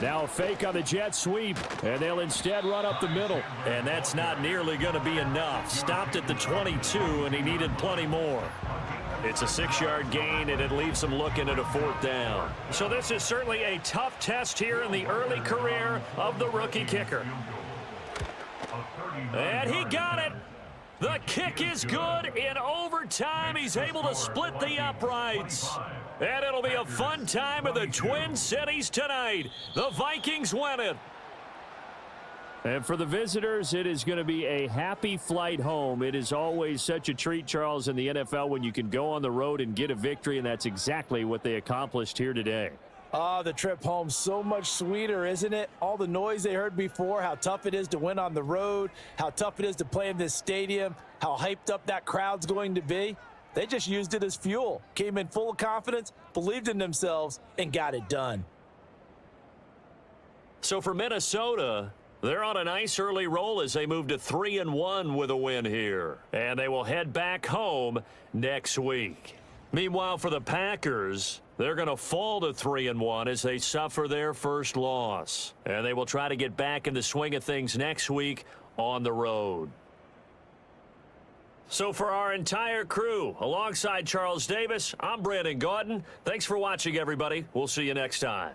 Now a fake on the jet sweep, and they'll instead run up the middle. And that's not nearly going to be enough. Stopped at the 22, and he needed plenty more. It's a 6-yard gain, and it leaves him looking at a 4th down. So this is certainly a tough test here in the early career of the rookie kicker. And he got it. The kick is good. In overtime, he's able to split the uprights. And it'll be a fun time in the Twin Cities tonight. The Vikings win it. And for the visitors, it is going to be a happy flight home. It is always such a treat, Charles, in the NFL when you can go on the road and get a victory, and that's exactly what they accomplished here today. Oh, the trip home so much sweeter, isn't it? All the noise they heard before, how tough it is to win on the road, how tough it is to play in this stadium, how hyped up that crowd's going to be. They just used it as fuel, came in full of confidence, believed in themselves, and got it done. So for Minnesota, they're on a nice early roll as they move to 3-1 with a win here. And they will head back home next week. Meanwhile, for the Packers, they're going to fall to 3-1 as they suffer their first loss. And they will try to get back in the swing of things next week on the road. So for our entire crew, alongside Charles Davis, I'm Brandon Gaudin. Thanks for watching, everybody. We'll see you next time.